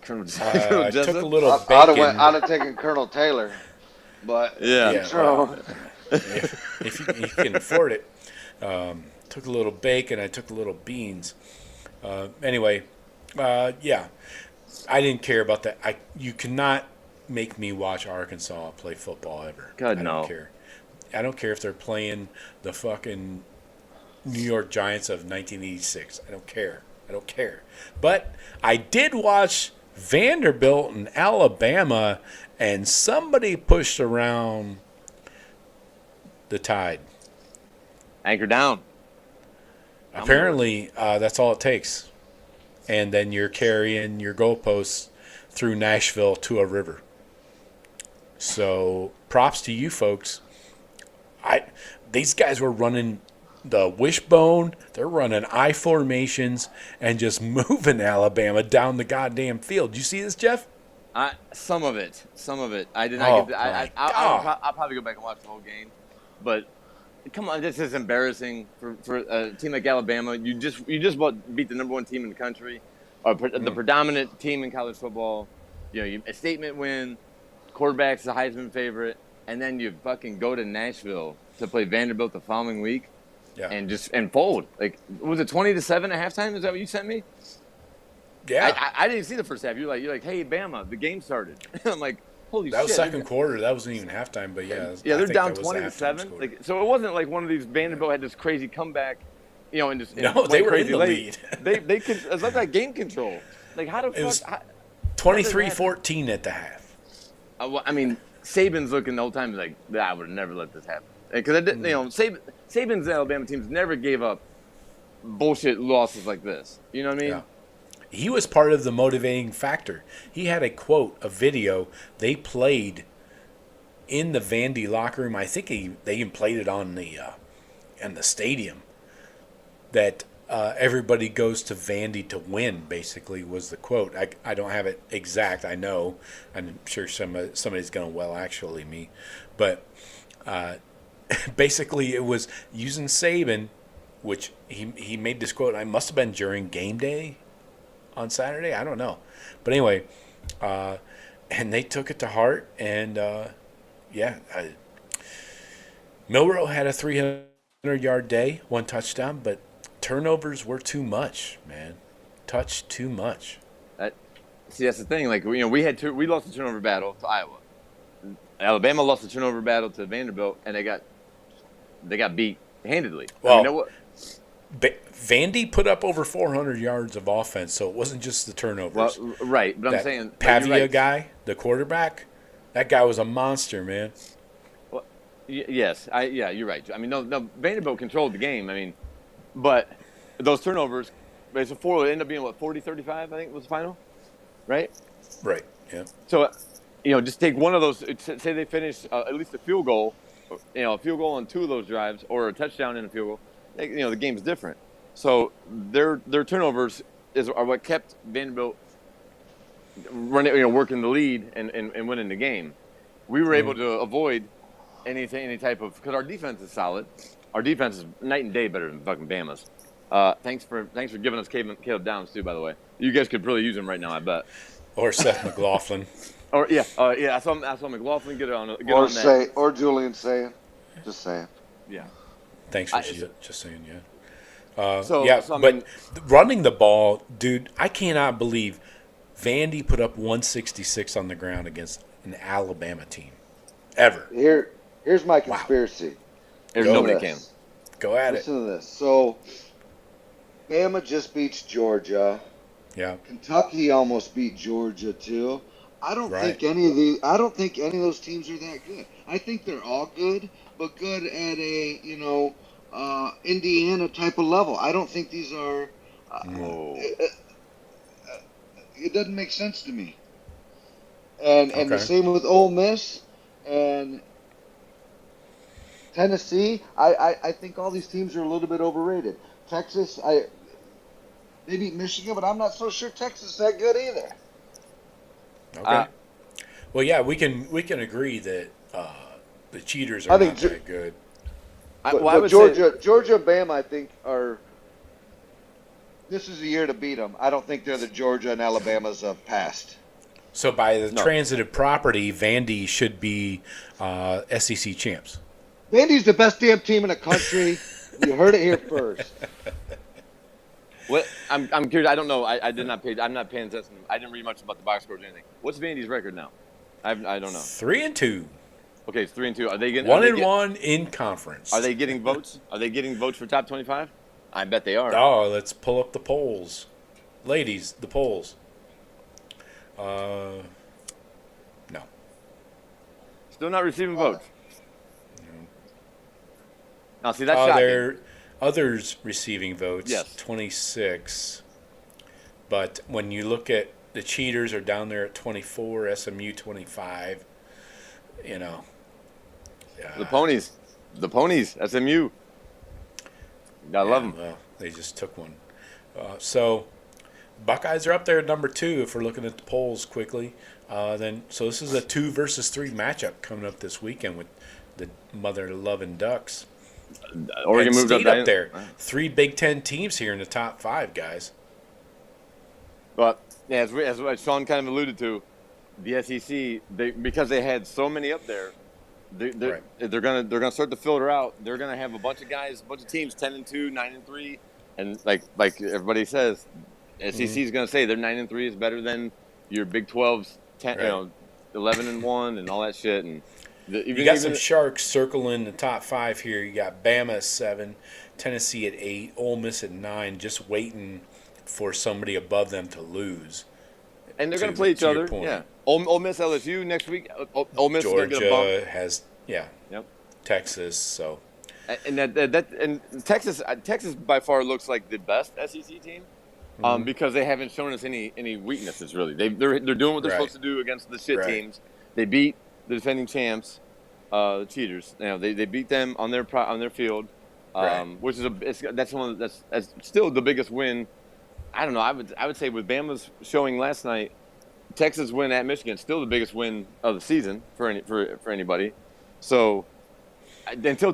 Colonel
I
Jessup?
took a little
I'd
bacon.
have taken Colonel Taylor, but
if you can afford it. Took a little bacon. I took a little beans. Anyway, I didn't care about that. You cannot make me watch Arkansas play football ever.
God,
I
no.
don't care. I don't care if they're playing the fucking New York Giants of 1986. I don't care. But I did watch Vanderbilt and Alabama, and somebody pushed around the Tide.
Anchor down.
Apparently, that's all it takes. And then you're carrying your goalposts through Nashville to a river. So props to you folks. These guys were running the wishbone. They're running I formations and just moving Alabama down the goddamn field. You see this, Jeff?
Some of it. I did not get. I'll probably go back and watch the whole game, but come on, this is embarrassing for a team like Alabama. You just beat the number one team in the country, or the predominant team in college football. A statement win, quarterback's the Heisman favorite, and then you fucking go to Nashville to play Vanderbilt the following week, and fold. Like, was it 20-7 at halftime? Is that what you sent me?
Yeah,
I didn't see the first half. You're like, hey, Bama, the game started. I'm like, holy shit.
That was second quarter. That wasn't even halftime, but
yeah, they're down 20-7. Like, so it wasn't like one of these Vanderbilt had this crazy comeback, and just
no, they were in the lead.
It's like that game control. Like, how the fuck?
It was 23-14 at the half.
I mean, Saban's looking the whole time like, I would have never let this happen, because Saban's Alabama teams never gave up bullshit losses like this. You know what I mean?
Yeah. He was part of the motivating factor. He had a quote, a video they played in the Vandy locker room. I think they even played it on in the stadium. That everybody goes to Vandy to win. Basically, was the quote. I don't have it exact. I know. I'm sure somebody's going to actually me, but basically it was using Saban, which he made this quote. I must have been during game day on Saturday. I don't know. But anyway, and they took it to heart. And, Milroe had a 300-yard day, 1 touchdown, but turnovers were too much, man. Too much.
See, that's the thing. Like, we lost the turnover battle to Iowa. Alabama lost the turnover battle to Vanderbilt, and they got beat handedly.
Well, Vandy put up over 400 yards of offense, so it wasn't just the turnovers.
Well, right, but I'm saying
Pavia guy, the quarterback, that guy was a monster, man.
Well, yes, you're right. I mean, no, Vanderbilt controlled the game. I mean, but those turnovers, it ended up being 40-35. I think was the final, right?
Right. Yeah.
So, just take one of those. Say they finish at least a field goal, a field goal on 2 of those drives, or a touchdown and a field goal. The game's different. So their turnovers are what kept Vanderbilt working the lead and winning the game. We were able to avoid any type of, because our defense is solid. Our defense is night and day better than fucking Bama's. Thanks for giving us Caleb Downs too. By the way, you guys could really use him right now. I bet.
Or Seth McLaughlin.
Or yeah. I saw McLaughlin get on that.
Or Julian saying, just saying.
Yeah.
Thanks for just saying, yeah.
But
running the ball, dude, I cannot believe Vandy put up 166 on the ground against an Alabama team. Ever.
Here's my conspiracy.
Wow. Nobody can.
Go at it.
Listen to this. So, Bama just beats Georgia.
Yeah.
Kentucky almost beat Georgia too. I don't think any of those teams are that good. I think they're all good, but good at a Indiana type of level. I don't think these are. It doesn't make sense to me. And the same with Ole Miss and Tennessee. I think all these teams are a little bit overrated. Texas, they beat Michigan, but I'm not so sure Texas is that good either.
Okay. Well, yeah, we can agree that the cheaters are not that good.
But Georgia and Bama, I think, are. This is the year to beat them. I don't think they're the Georgia and Alabamas of past.
So by the transitive property, Vandy should be SEC champs.
Vandy's the best damn team in the country. You heard it here first.
What I'm curious. I don't know. I'm not paying attention. I didn't read much about the box scores or anything. What's Vandy's record now? I don't know.
3-2.
Okay, it's 3-2. Are they getting
1-1 in conference?
Are they getting votes? Are they getting votes for top 25? I bet they are.
Oh, let's pull up the polls, ladies. The polls. No.
Still not receiving votes.
No.
Now, see, that's shocking.
There are others receiving votes.
Yes.
26. But when you look at the cheaters are down there at 24, SMU 25. You know.
The ponies, SMU. Gotta love them.
Well, they just took one. So Buckeyes are up there at number 2 if we're looking at the polls quickly. So this is a 2 versus 3 matchup coming up this weekend with the mother-loving Ducks.
Oregon moved
up there.
Right.
3 Big Ten teams here in the top 5, guys.
But yeah, as Shawn kind of alluded to, the SEC because they had so many up there. They're gonna start to filter out. They're gonna have a bunch of guys, a bunch of teams, 10-2, 9-3, and like everybody says, SEC is gonna say their 9-3 is better than your Big 12's 11-1, and all that shit. And
you got some sharks circling the top 5 here. You got Bama at 7, Tennessee at 8, Ole Miss at 9, just waiting for somebody above them to lose.
And they're going to play each other. Yeah. Ole Miss, LSU next week. Ole Miss
Georgia
is going to get a bump.
has, Texas. So,
and Texas by far looks like the best SEC team, because they haven't shown us any weaknesses really. They're doing what they're supposed to do against the shit teams. They beat the defending champs, the cheaters. You know, they beat them on their field, which is that's still the biggest win. I don't know. I would say with Bama's showing last night, Texas win at Michigan still the biggest win of the season for anybody. So until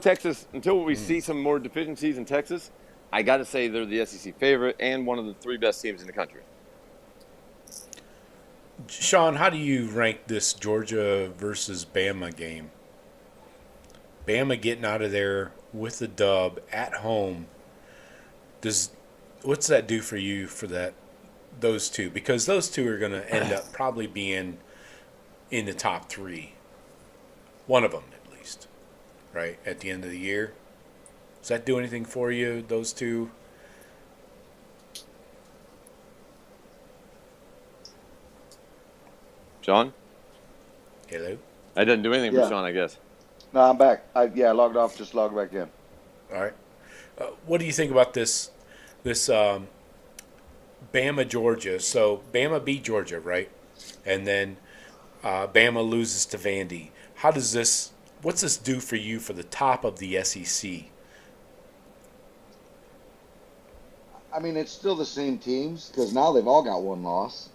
we see some more deficiencies in Texas, I got to say they're the SEC favorite and one of the 3 best teams in the country.
Shawn, how do you rank this Georgia versus Bama game? Bama getting out of there with the dub at home. What's that do for you for those two? Because those two are going to end up probably being in the top 3. One of them, at least, right, at the end of the year. Does that do anything for you, those two?
Shawn?
Hello?
I didn't do anything for Shawn, I guess.
No, I'm back. I logged off, just logged back in.
All right. What do you think about this Bama, Georgia? So Bama beat Georgia, right? And then Bama loses to Vandy. What's this do for you for the top of the SEC?
I mean, it's still the same teams because now they've all got one loss.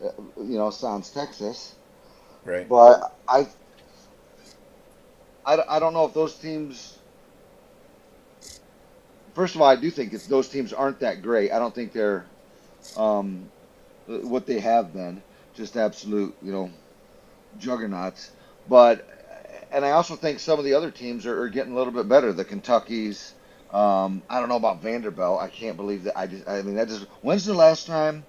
Sans Texas.
Right.
But I don't know if those teams. First of all, I do think those teams aren't that great. I don't think they're what they have been, just absolute, juggernauts. And I also think some of the other teams are getting a little bit better. The Kentuckys. I don't know about Vanderbilt. I can't believe that. When's the last time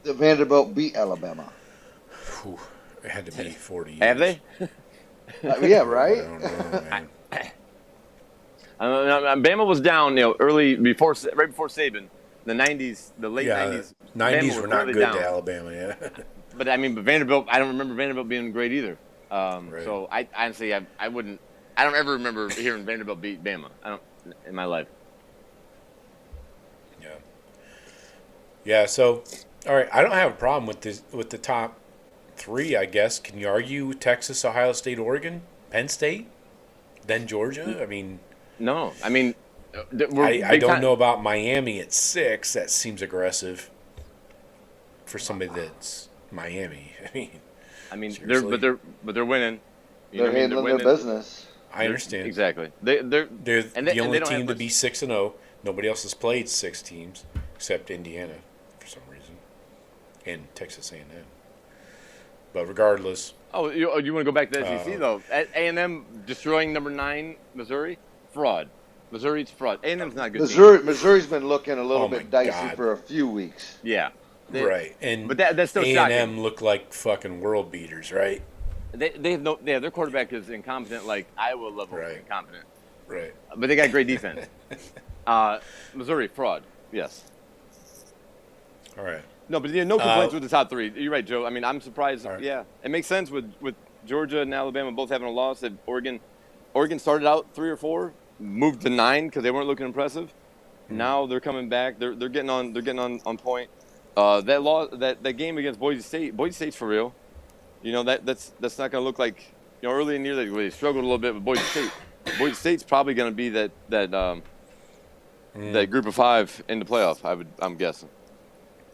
that Vanderbilt beat Alabama?
Whew, it had to be 40 years.
Have they?
Yeah, right.
I don't know, man.
Bama was down, right before Saban, the '90s, the late '90s.
90s were not
really
good
down.
to Alabama, yeah.
But Vanderbilt, I don't remember Vanderbilt being great either.
Right.
So I honestly, I wouldn't. I don't ever remember hearing Vanderbilt beat Bama. I don't in my life.
Yeah. Yeah. So, all right, I don't have a problem with the top three. I guess. Can you argue Texas, Ohio State, Oregon, Penn State, then Georgia? I mean.
No, I
don't know about Miami at 6. That seems aggressive for somebody that's Miami.
They're winning.
They're handling their business.
I understand.
Exactly.
They're the only
don't
team to be 6-0. Nobody else has played 6 teams except Indiana for some reason, and Texas A&M. But regardless.
Oh, you want to go back to the SEC though? A&M destroying number 9 Missouri. Fraud. Missouri's fraud. A&M's not a good.
Missouri's been looking a little bit dicey for a few weeks.
Yeah.
Right.
But that's still shocking.
A&M look like fucking world beaters, right?
They have their quarterback is incompetent, like Iowa level incompetent.
Right.
But they got great defense. Missouri fraud. Yes.
All right.
No, but no complaints with the top 3. You're right, Joe. I'm surprised.
Right.
Yeah, it makes sense with Georgia and Alabama both having a loss. That Oregon started out 3 or 4. Moved to 9 because they weren't looking impressive. Mm-hmm. Now they're coming back. They're getting on point. That game against Boise State's for real. That's not going to look like early in the year they struggled a little bit with Boise State. Boise State's probably going to be that group of 5 in the playoff. I'm guessing.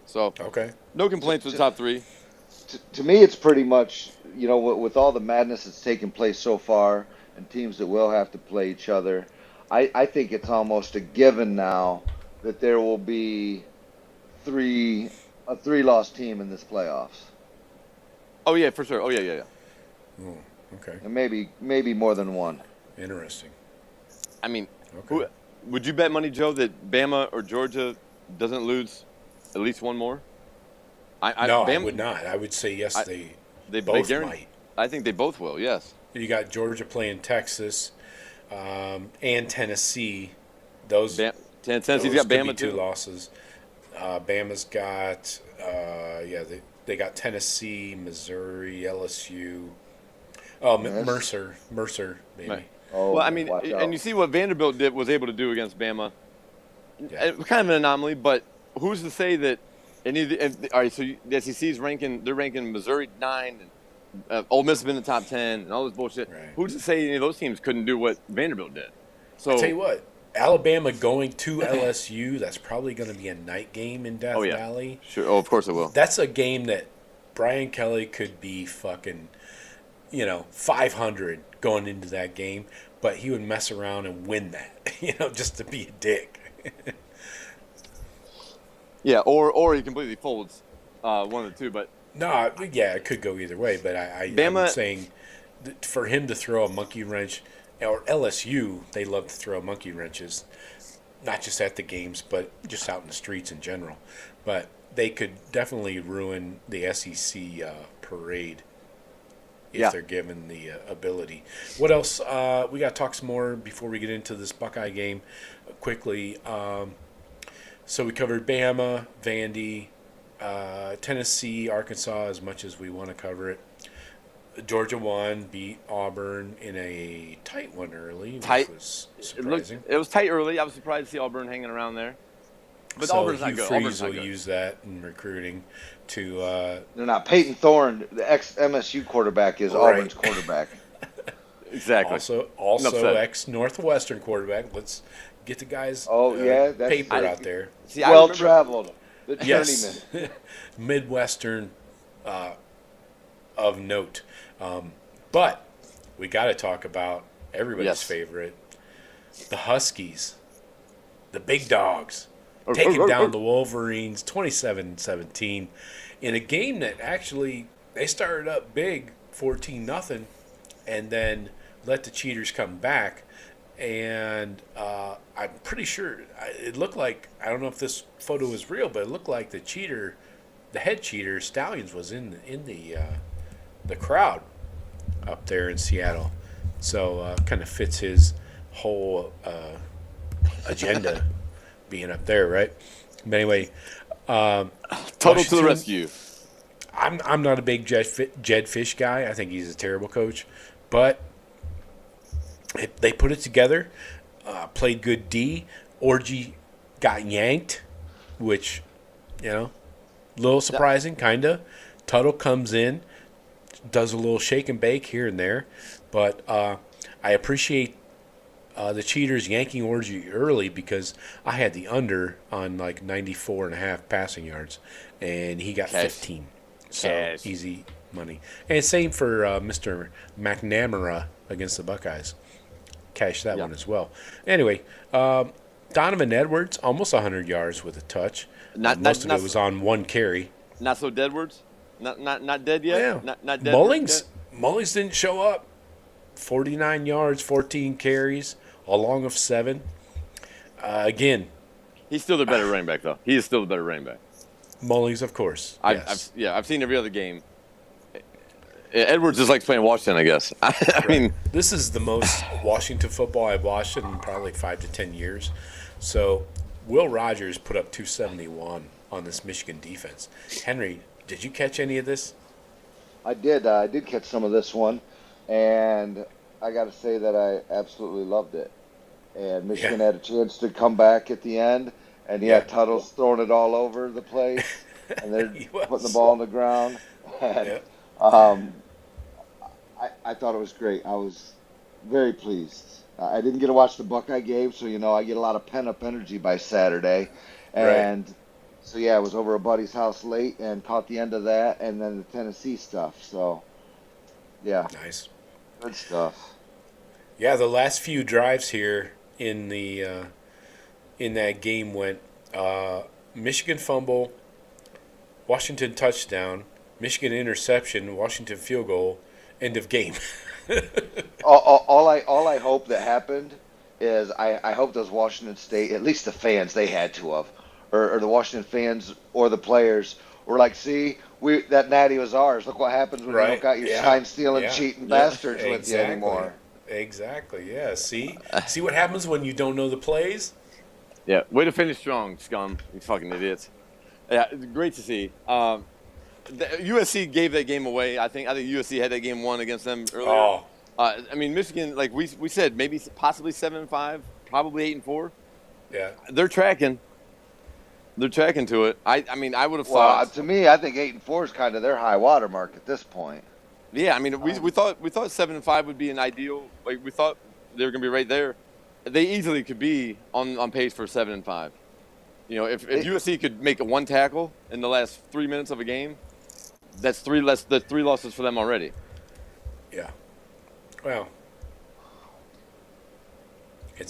So
okay.
No complaints with the top 3.
To me, it's pretty much with all the madness that's taken place so far and teams that will have to play each other. I think it's almost a given now that there will be a 3-loss team in this playoffs.
Oh yeah, for sure. Oh yeah.
Oh, okay.
And maybe more than one.
Interesting.
Okay. Would you bet money, Joe, that Bama or Georgia doesn't lose at least one more?
I would not. I would say yes. They both might.
I think they both will. Yes.
You got Georgia playing Texas. And Tennessee, Tennessee's
got Bama
too.
2
losses. Bama's got they got Tennessee, Missouri, LSU. Oh, yes. Mercer, maybe.
Right. Oh, well, and you see what Vanderbilt was able to do against Bama. Yeah. Kind of an anomaly, but who's to say that all right, so the SEC's they're ranking Missouri 9. Ole Miss has been in the top 10 and all this bullshit. Right. Who's to say any of those teams couldn't do what Vanderbilt did? So
I'll tell you what, Alabama going to LSU, that's probably going to be a night game in Death Valley.
Sure. Oh, of course it will.
That's a game that Brian Kelly could be fucking, 500 going into that game, but he would mess around and win that, just to be a dick.
Yeah, or he completely folds one of the two, but.
No, yeah, it could go either way, but I'm saying for him to throw a monkey wrench, or LSU, they love to throw monkey wrenches, not just at the games, but just out in the streets in general. But they could definitely ruin the SEC parade if they're given the ability. What else? We got to talk some more before we get into this Buckeye game quickly. So we covered Bama, Vandy, Tennessee, Arkansas, as much as we want to cover it. Georgia won, beat Auburn in a tight one early, which was surprising.
It was tight early. I was surprised to see Auburn hanging around there. But
so
Auburn's not good.
Freeze will use that in recruiting to
they're not. Peyton Thorne, the ex-MSU quarterback, is Auburn's quarterback.
Exactly.
Also ex-Northwestern quarterback. Let's Get the guys
that's
paper out there.
See,
well traveled. The journeyman.
Yes. Midwestern of note. But we got to talk about everybody's favorite, the Huskies, the big dogs, taking down the Wolverines 27-17 in a game that actually they started up big, 14-0, and then let the cheaters come back. And I'm pretty sure it looked like, I don't know if this photo is real, but it looked like the head cheater, Stallions, was in the crowd up there in Seattle. So kind of fits his whole agenda being up there, right? But anyway,
total to the rescue.
I'm not a big Jed Fish guy. I think he's a terrible coach, but they put it together. Played good D. Orgy got yanked, which, a little surprising, kind of. Tuttle comes in, does a little shake and bake here and there, but I appreciate the cheaters yanking Orgy early because I had the under on like 94.5 passing yards, and he got 15. So easy money. And same for Mr. McNamara against the Buckeyes. Cash that one as well. Anyway, Donovan Edwards, almost 100 yards with a touch. Most of it was on one carry.
Not so Deadwards? Not dead yet?
Yeah.
Not dead
Mullings didn't show up. 49 yards, 14 carries, along of 7. Again.
He's still the better running back, though. He is still the better running back.
Mullings, of course.
I've seen every other game. Edwards just likes playing Washington, I guess. I mean,
this is the most Washington football I've watched in probably 5 to 10 years. So, Will Rogers put up 271 on this Michigan defense. Henry, did you catch any of this?
I did. I did catch some of this one, and I got to say that I absolutely loved it. And Michigan had a chance to come back at the end, and Tuttle's throwing it all over the place, and they're putting the ball on the ground. And, I thought it was great. I was very pleased. I didn't get to watch the Buckeye game, so I get a lot of pent-up energy by Saturday, and so I was over at buddy's house late and caught the end of that, and then the Tennessee stuff. So,
nice,
good stuff.
Yeah, the last few drives here in that game went Michigan fumble, Washington touchdown, Michigan interception, Washington field goal, end of game.
all I hope that happened is I hope those Washington State, at least the fans, they had to have, or the Washington fans or the players were like, see, that natty was ours. Look what happens when you don't got your sign-stealing, cheating bastards with you anymore.
Exactly, yeah. See what happens when you don't know the plays?
Yeah, way to finish strong, scum. You fucking idiots. Yeah, great to see. USC gave that game away. I think USC had that game won against them earlier.
Oh.
I mean, Michigan, like we said, maybe possibly 7-5, probably 8-4.
Yeah.
They're tracking. They're tracking to it. I mean, I would have
thought.
Well,
to me, I think 8-4 is kind of their high water mark at this point.
Yeah, I mean, we thought 7-5 would be an ideal. Like we thought they were going to be right there. They easily could be on pace for 7-5. If USC could make one tackle in the last 3 minutes of a game, that's three losses for them already.
Yeah. Well.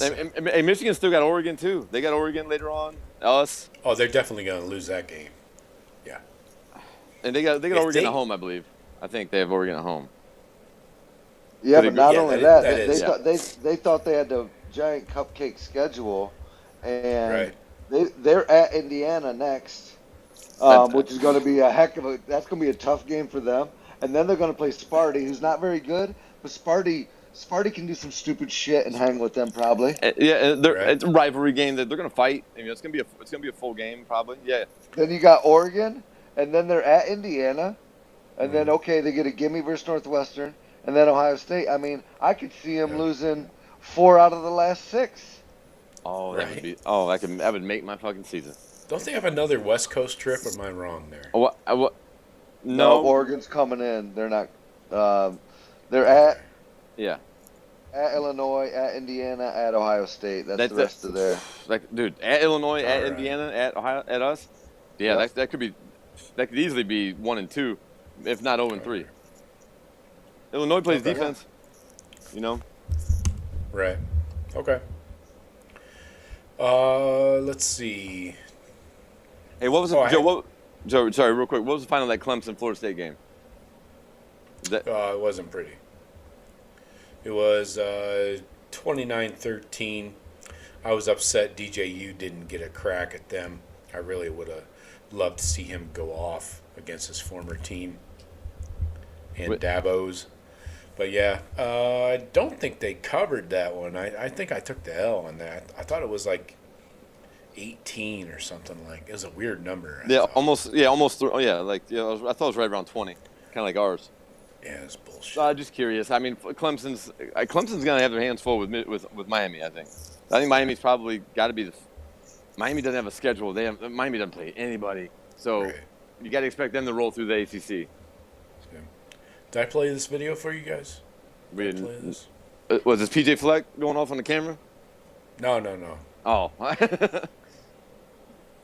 And Michigan still got Oregon too. They got Oregon later on. Us.
Oh, they're definitely going to lose that game. Yeah.
And they got Oregon at home, I believe. I think they have Oregon at home.
Yeah, but not only that, they thought they had the giant cupcake schedule, and they're at Indiana next, which is going to be that's going to be a tough game for them. And then they're going to play Sparty, who's not very good, but Sparty can do some stupid shit and hang with them probably.
It's a rivalry game that they're going to fight. It's going to be a full game probably. Yeah.
Then you got Oregon, and then they're at Indiana. And then, they get a gimme versus Northwestern, and then Ohio State. I mean, I could see them losing 4 out of the last 6.
Oh, that would make my fucking season.
Don't they have another West Coast trip, or am I wrong there?
No, Oregon's coming in. They're not. They're at.
Yeah.
At Illinois, at Indiana, at Ohio State. That's the rest of their.
Like, dude, at Illinois, at Indiana, at Ohio, at us. Yeah, yep. that could easily be 1-2, if not 0-3. Illinois plays defense. You know.
Right. Okay. Let's see.
Hey, what was Joe? Sorry, real quick. What was the final of that Clemson-Florida State game?
It wasn't pretty. It was 29-13. I was upset DJU didn't get a crack at them. I really would have loved to see him go off against his former team and Dabo's. But yeah, I don't think they covered that one. I think I took the L on that. I thought it was like 18 or something like. It was a weird number.
I thought it was right around 20, kind of like ours.
Yeah, it's bullshit.
So I'm just curious. I mean, Clemson's gonna have their hands full with Miami. I think Miami's probably got to be Miami doesn't have a schedule. Miami doesn't play anybody, so you got to expect them to roll through the ACC.
Did I play this video for you guys?
We didn't. Play this? Was this PJ Fleck going off on the camera?
No.
Oh.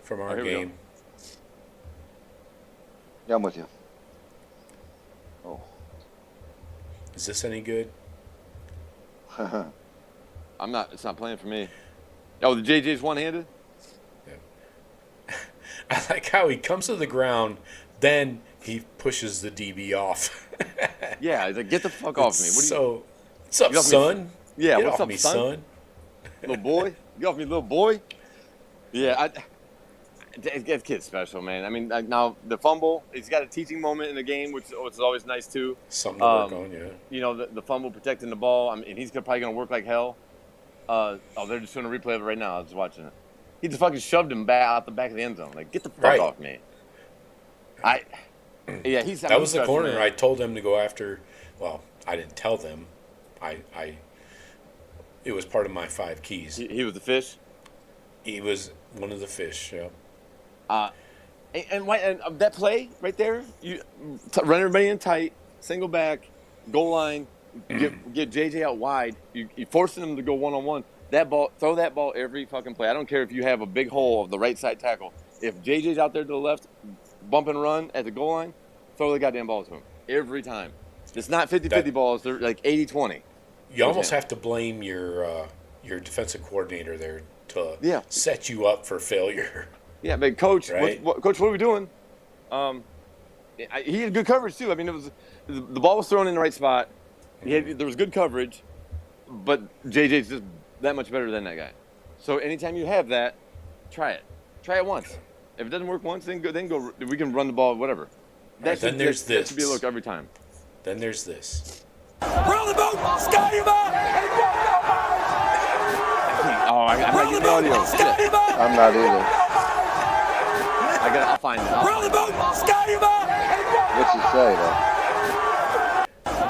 From our game.
Yeah, I'm with you. Oh.
Is this any good?
I'm not. It's not playing for me. Oh, the JJ's one-handed?
Yeah. I like how he comes to the ground, then he pushes the DB off.
Yeah, he's like, get the fuck off me.
What's up, son?
Yeah,
get
what's
off
up,
me,
son? Little boy? Get off me, little boy? Yeah, that kid's special, man. I mean, now the fumble, he's got a teaching moment in the game, which is always nice too.
Something to work on, yeah.
You know, the fumble protecting the ball. I mean, he's probably going to work like hell. They're just doing a replay of it right now. I was watching it. He just fucking shoved him out the back of the end zone. Like, get the fuck off me.
That was the corner. Man. I told them to go after. Well, I didn't tell them. It was part of my 5 keys.
He was the fish.
He was one of the fish. Yeah.
And that play right there, you run everybody in tight, single back, goal line, get JJ out wide. You forcing him to go one-on-one. Throw that ball every fucking play. I don't care if you have a big hole of the right side tackle. If JJ's out there to the left, bump and run at the goal line, throw the goddamn ball to him every time. It's not 50-50 balls. They're like 80-20.
You almost have to blame your defensive coordinator there to set you up for failure.
Yeah, but Coach, Coach, what are we doing? He had good coverage too. I mean, the ball was thrown in the right spot. There was good coverage, but JJ's just that much better than that guy. So anytime you have that, try it. Try it once. If it doesn't work once, then go. We can run the ball, whatever. That should be a look every time.
Then there's this.
Roll the boat, sky him up!
I'm not getting the audio.
I'm not either.
I'll find it.
Roll the boat, sky him up!
What's he say though?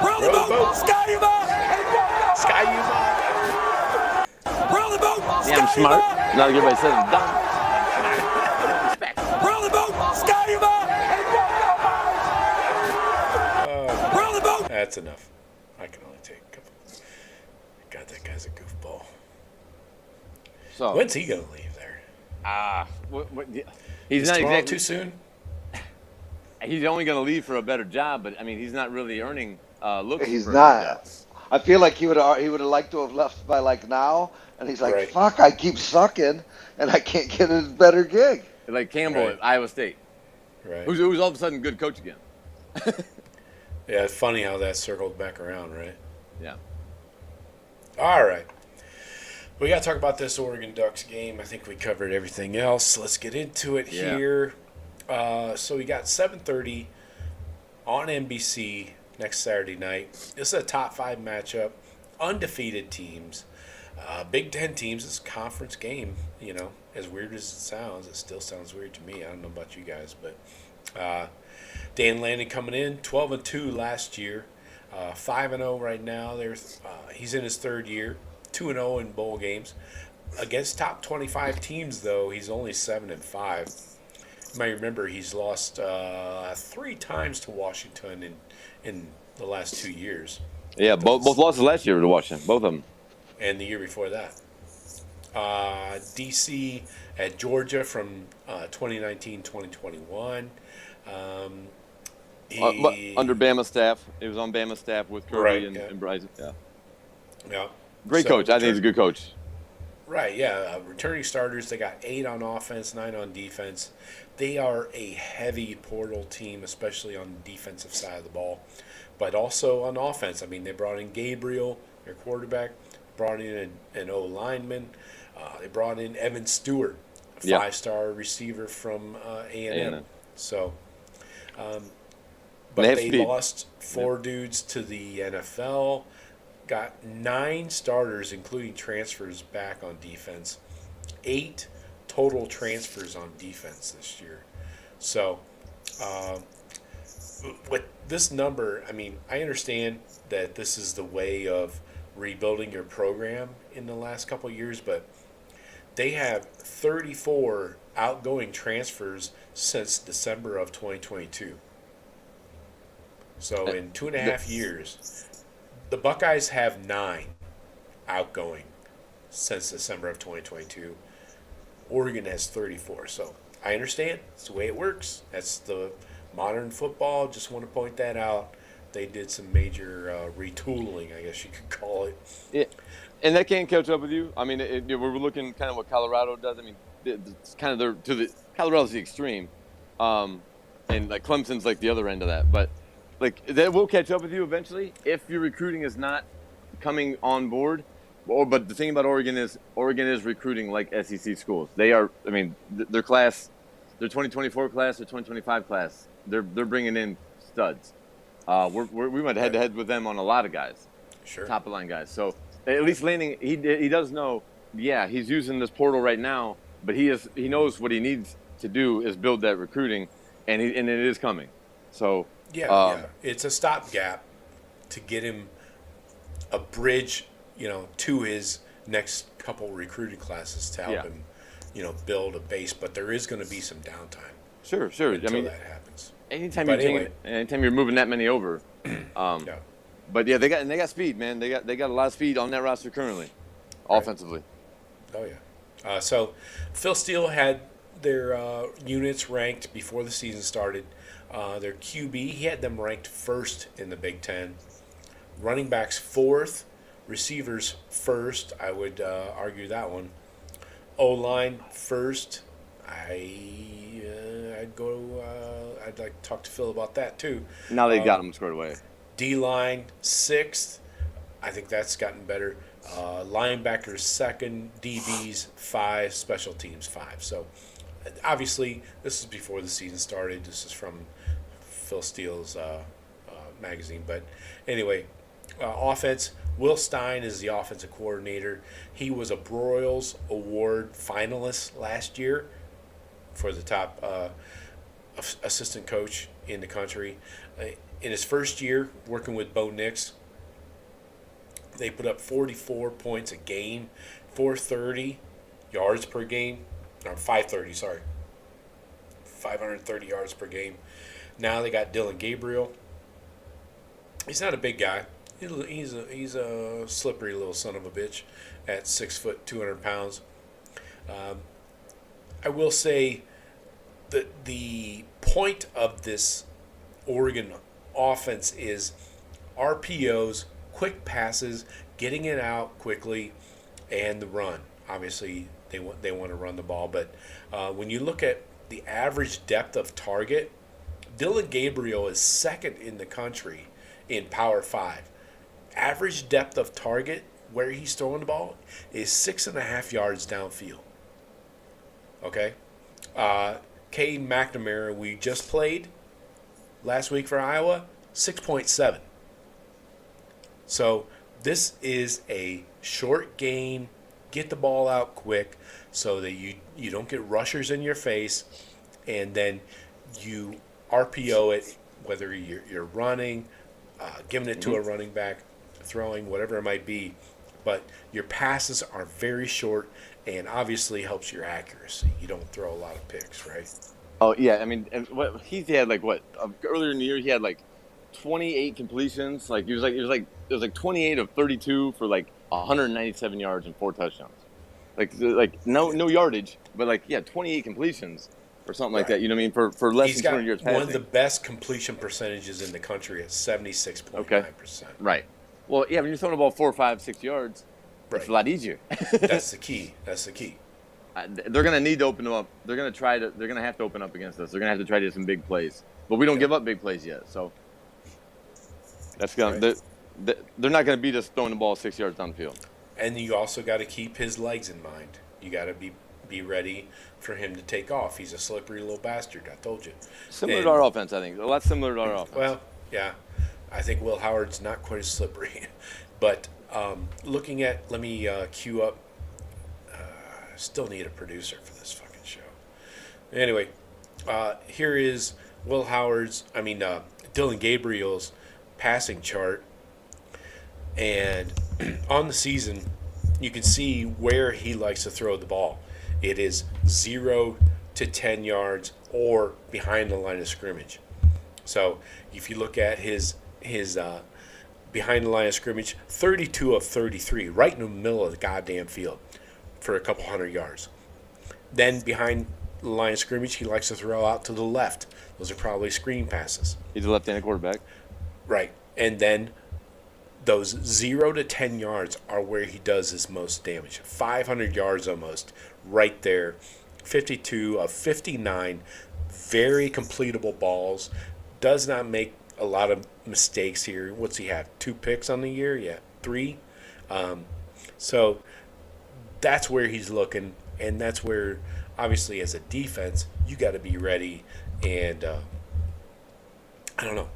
Roll the boat, sky him up!
Sky you up!
Roll the boat,
yeah, I'm smart. Not everybody says it's dumb.
Roll the boat, sky him up! Roll the boat!
That's enough. I can only take a couple. God, that guy's a goofball.
So
when's he gonna leave there?
He's not exactly
too soon.
He's only gonna leave for a better job, but I mean, he's not really earning.
He's not. I feel like he would have liked to have left by like now, and he's like, "Fuck, I keep sucking, and I can't get a better gig."
Like Campbell at Iowa State, who's all of a sudden good coach again.
Yeah, it's funny how that circled back around, right?
Yeah.
All right. We got to talk about this Oregon Ducks game. I think we covered everything else. Let's get into it here. So we got 7:30 on NBC next Saturday night. This is a top 5 matchup. Undefeated teams. Big Ten teams. It's a conference game. You know, as weird as it sounds, it still sounds weird to me. I don't know about you guys, but Dan Lanning coming in 12-2 last year, 5-0 right now. He's in his 3rd year, 2-0 in bowl games. Against top 25 teams, though, he's only 7-5. You might remember he's lost 3 times to Washington in the last 2 years.
Yeah, both losses last year to Washington, both of them.
And the year before that. DC at Georgia from 2019-2021.
Under Bama staff. It was on Bama staff with Kirby and Bryson. Yeah.
Yeah.
Great coach. I think he's a good coach.
Right, yeah. Returning starters, they got 8 on offense, 9 on defense. They are a heavy portal team, especially on the defensive side of the ball. But also on offense. I mean, they brought in Gabriel, their quarterback, brought in an O-lineman. They brought in Evan Stewart, a 5-star receiver from A&M. So, but they lost 4 dudes to the NFL. Got 9 starters, including transfers, back on defense. 8 total transfers on defense this year. So, with this number, I mean, I understand that this is the way of rebuilding your program in the last couple of years, but they have 34 outgoing transfers since December of 2022. So, in 2.5 years, the Buckeyes have 9 outgoing since December of 2022. Oregon has 34. So I understand. It's the way it works. That's the modern football. Just want to point that out. They did some major retooling, I guess you could call it.
Yeah. And that can't catch up with you. I mean, we're looking kind of what Colorado does. I mean, it's kind of Colorado's the extreme, and like Clemson's like the other end of that. But like that will catch up with you eventually if your recruiting is not coming on board. But the thing about Oregon is recruiting like SEC schools. They are. I mean, their class, their 2024 class, their 2025 class. They're bringing in studs. We went head to head with them on a lot of guys, top of line guys. So at least Lanning, he does know. Yeah, he's using this portal right now, but he knows what he needs to do is build that recruiting, and it is coming. So
it's a stopgap to get him a bridge, to his next couple recruiting classes to help him, build a base. But there is going to be some downtime.
Sure.
Until that happens.
Anytime you're moving that many over, But yeah, they got speed, man. They got a lot of speed on that roster currently, offensively.
Oh yeah. So Phil Steele had their units ranked before the season started. Their QB, he had them ranked first in the Big Ten. Running backs 4th, receivers 1st. I would argue that one. O-line 1st. I'd like to talk to Phil about that too.
Now they got them squared away.
D-line 6th. I think that's gotten better. Linebackers 2nd, DBs 5, special teams 5. So obviously this is before the season started. This is from Phil Steele's magazine. But anyway, offense. Will Stein is the offensive coordinator. He was a Broyles Award finalist last year for the top assistant coach in the country. In his first year working with Bo Nix, they put up 44 points a game, 430 yards per game, or 530 yards per game. Now they got Dylan Gabriel. He's not a big guy. He's a slippery little son of a bitch at 6 foot, 200 pounds. I will say that the point of this Oregon offense is RPOs, quick passes, getting it out quickly, and the run. Obviously, they want to run the ball, but when you look at the average depth of target, Dylan Gabriel is 2nd in the country in Power 5. Average depth of target where he's throwing the ball is 6.5 yards downfield. Okay? K. McNamara, we just played last week for Iowa, 6.7. So this is a short game, get the ball out quick so that you don't get rushers in your face, and then you RPO it, whether you're running, giving it to a running back, throwing, whatever it might be. But your passes are very short and obviously helps your accuracy. You don't throw a lot of picks, right?
Oh, yeah. I mean, earlier in the year, he had like 28 completions. Like it was like 28 of 32 for like 197 yards and 4 touchdowns. Like no yardage, but like 28 completions or something like that. You know what I mean? For less
He's
than
got
200 yards passing.
one of the best completion percentages in the country at 76.9%.
Right. Well, yeah, when you're throwing the ball 4, 5, 6 yards, it's a lot easier.
That's the key.
They're gonna need to open them up. They're gonna have to open up against us. They're gonna have to try to do some big plays, but we don't give up big plays yet. So that's gonna. They're not gonna beat us throwing the ball 6 yards downfield.
And you also got to keep his legs in mind. You got to be ready for him to take off. He's a slippery little bastard. I told you.
Similar to our offense, I think. A lot similar to our offense.
Well, yeah, I think Will Howard's not quite as slippery, but looking at, let me queue up. Still need a producer for this fucking show. Anyway, here is Dylan Gabriel's passing chart. And on the season, you can see where he likes to throw the ball. It is 0 to 10 yards or behind the line of scrimmage. So if you look at his behind the line of scrimmage, 32 of 33, right in the middle of the goddamn field for a couple hundred yards. Then behind the line of scrimmage, he likes to throw out to the left. Those are probably screen passes.
He's a left-handed quarterback.
Right. And then those 0 to 10 yards are where he does his most damage. 500 yards almost, right there. 52 of 59, very completable balls. Does not make a lot of mistakes here. What's he have? 2 picks on the year? Yeah, 3. So that's where he's looking, and that's where, obviously, as a defense, you got to be ready. And I don't know.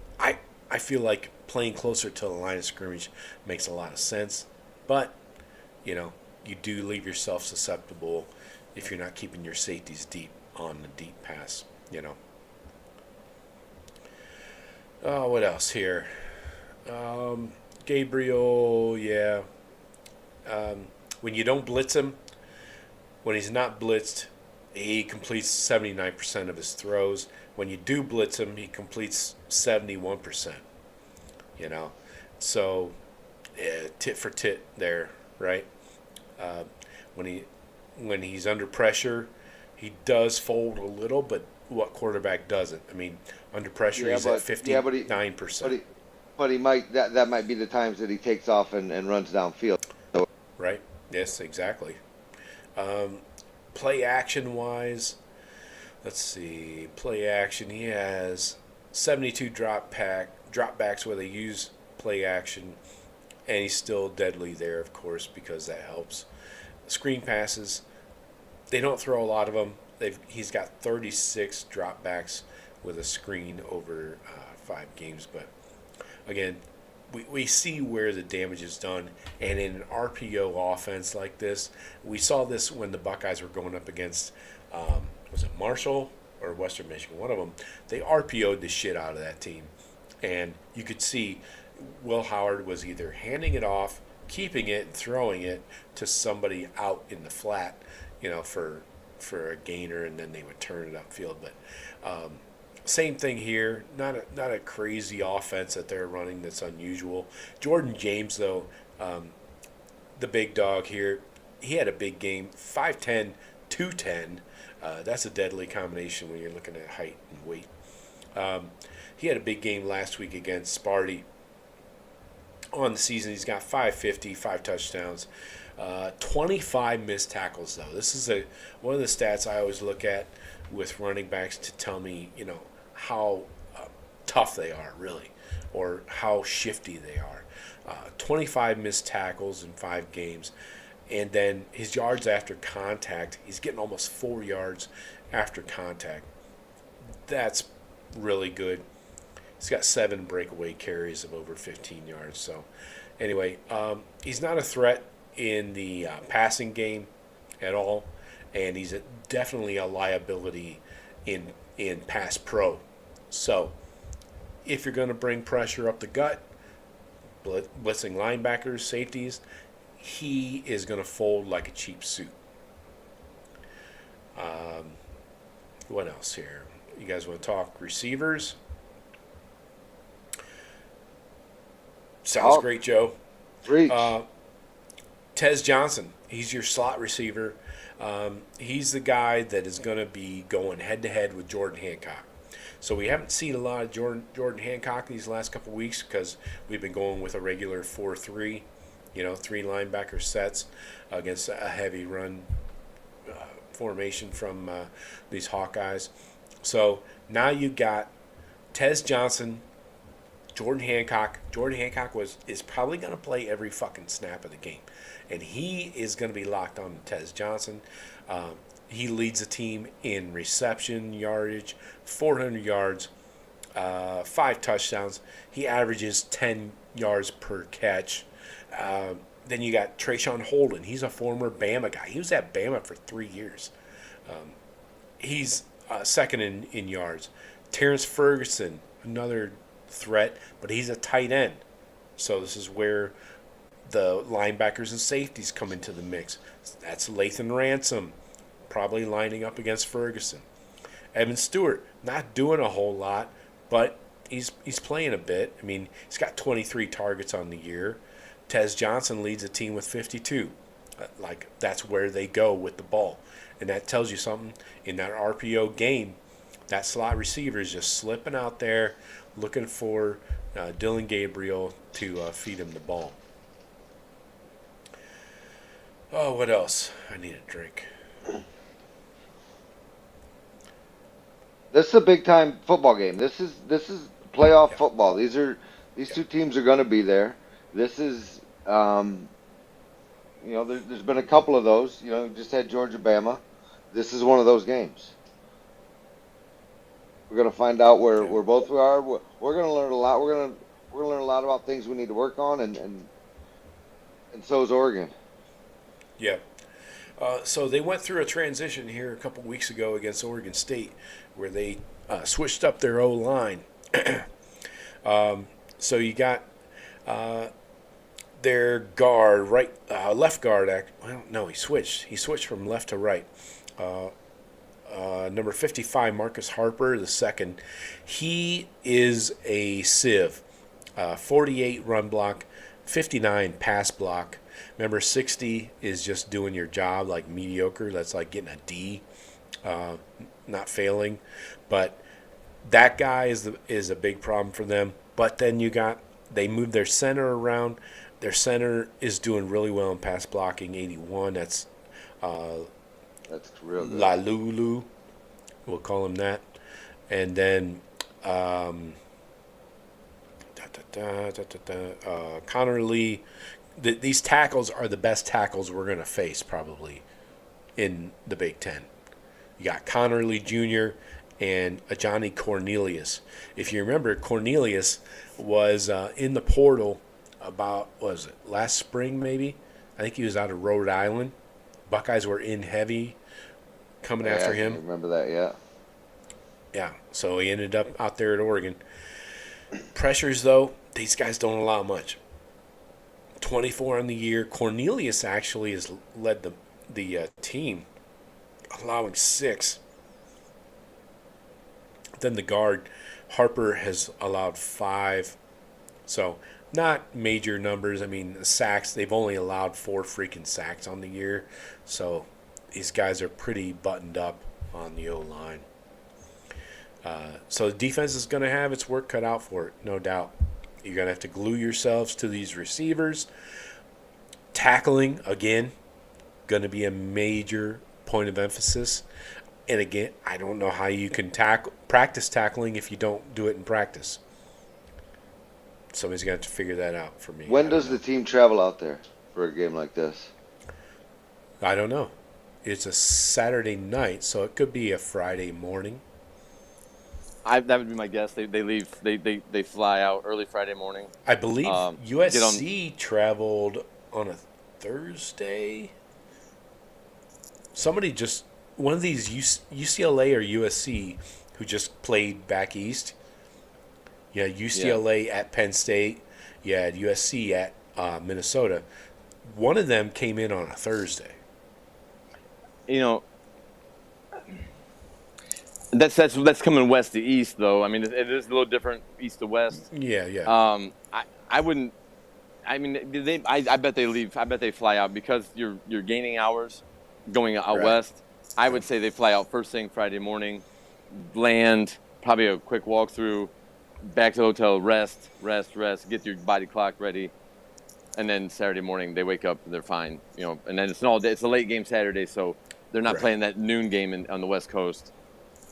I feel like playing closer to the line of scrimmage makes a lot of sense, but you do leave yourself susceptible if you're not keeping your safeties deep on the deep pass. Oh, what else here? Gabriel, yeah. When you don't blitz him, when he's not blitzed, he completes 79% of his throws. When you do blitz him, he completes 71%. So tit for tit there, right? When he's under pressure, he does fold a little, but what quarterback doesn't? I mean, under pressure he's at 59%.
But he might that might be the times that he takes off and runs downfield. So.
Right. Yes, exactly. Play action wise, let's see. Play action, he has 72 dropbacks where they use play action, and he's still deadly there, of course, because that helps. Screen passes, they don't throw a lot of them. He's got 36 dropbacks with a screen over 5 games, but again, we see where the damage is done, and in an RPO offense like this, we saw this when the Buckeyes were going up against, was it Marshall or Western Michigan? One of them. They RPO'd the shit out of that team, and you could see Will Howard was either handing it off, keeping it, and throwing it to somebody out in the flat, for a gainer, and then they would turn it upfield. But same thing here. Not a crazy offense that they're running that's unusual. Jordan James, though, the big dog here, he had a big game. 5'10", 210. That's a deadly combination when you're looking at height and weight. He had a big game last week against Sparty. On the season, he's got 550, 5 touchdowns. 25 missed tackles, though. This is one of the stats I always look at with running backs to tell me, how tough they are, really, or how shifty they are. 25 missed tackles in 5 games. And then his yards after contact, he's getting almost 4 yards after contact. That's really good. He's got 7 breakaway carries of over 15 yards. So anyway, he's not a threat in the passing game at all, and he's definitely a liability in pass pro. So if you're going to bring pressure up the gut, blitzing linebackers, safeties, he is going to fold like a cheap suit. What else here? You guys want to talk receivers? Sounds great, Joe.
Preach.
Tez Johnson, he's your slot receiver. He's the guy that is going to be going head-to-head with Jordan Hancock. So we haven't seen a lot of Jordan Hancock these last couple of weeks because we've been going with a regular 4-3, 3 linebacker sets against a heavy run formation from these Hawkeyes. So now you got Tez Johnson, Jordan Hancock. Jordan Hancock is probably going to play every fucking snap of the game. And he is going to be locked on to Tez Johnson. He leads the team in reception yardage, 400 yards, 5 touchdowns. He averages 10 yards per catch. Then you got Trayshawn Holden. He's a former Bama guy. He was at Bama for 3 years. He's second in yards. Terrence Ferguson, another threat, but he's a tight end. So this is where the linebackers and safeties come into the mix. That's Lathan Ransom, probably lining up against Ferguson. Evan Stewart, not doing a whole lot, but he's playing a bit. I mean, he's got 23 targets on the year. Tez Johnson leads the team with 52. That's where they go with the ball. And that tells you something. In that RPO game, that slot receiver is just slipping out there looking for Dylan Gabriel to feed him the ball. Oh, what else? I need a drink.
This is a big time football game. This is playoff football. These two teams are going to be there. This is there's been a couple of those. Just had Georgia Bama. This is one of those games. We're going to find out where both we are. We're going to learn a lot. We're going to learn a lot about things we need to work on, and so is Oregon.
Yeah. So they went through a transition here a couple weeks ago against Oregon State where they switched up their O-line. So you got their guard, left guard. He switched. He switched from left to right. Number 55, Marcus Harper, the second. He is a sieve. 48 run block, 59 pass block. Remember, 60 is just doing your job, like mediocre. That's like getting a D, not failing. But that guy is a big problem for them. But then they moved their center around. Their center is doing really well in pass blocking, 81. That's
real good.
Lalulu, we'll call him that. And then Connor Lee. These tackles are the best tackles we're going to face probably in the Big Ten. You got Connor Lee Jr. and Johnny Cornelius. If you remember, Cornelius was in the portal about, last spring maybe? I think he was out of Rhode Island. Buckeyes were in heavy coming after him.
I remember that, yeah.
Yeah, so he ended up out there at Oregon. Pressures, though, these guys don't allow much. 24 on the year. Cornelius actually has led the team, allowing 6. Then the guard, Harper, has allowed 5. So not major numbers. I mean, the sacks, they've only allowed 4 freaking sacks on the year. So these guys are pretty buttoned up on the O-line. So the defense is going to have its work cut out for it, no doubt. You're going to have to glue yourselves to these receivers. Tackling, again, going to be a major point of emphasis. And again, I don't know how you can practice tackling if you don't do it in practice. Somebody's going to have to figure that out for me.
When does the team travel out there for a game like this?
I don't know. It's a Saturday night, so it could be a Friday morning.
That would be my guess. They leave. They fly out early Friday morning.
I believe USC traveled on a Thursday. One of these UCLA or USC who just played back east. You had UCLA at Penn State. You had USC at Minnesota. One of them came in on a Thursday.
That's coming west to east, though. I mean, it is a little different east to west.
Yeah.
I wouldn't. I mean, I bet they leave. I bet they fly out because you're gaining hours going out west. I would say they fly out first thing Friday morning, land, probably a quick walkthrough, back to the hotel, rest, get your body clock ready, and then Saturday morning they wake up, they're fine, and then it's an all day. It's a late game Saturday, so they're not playing that noon game on the West Coast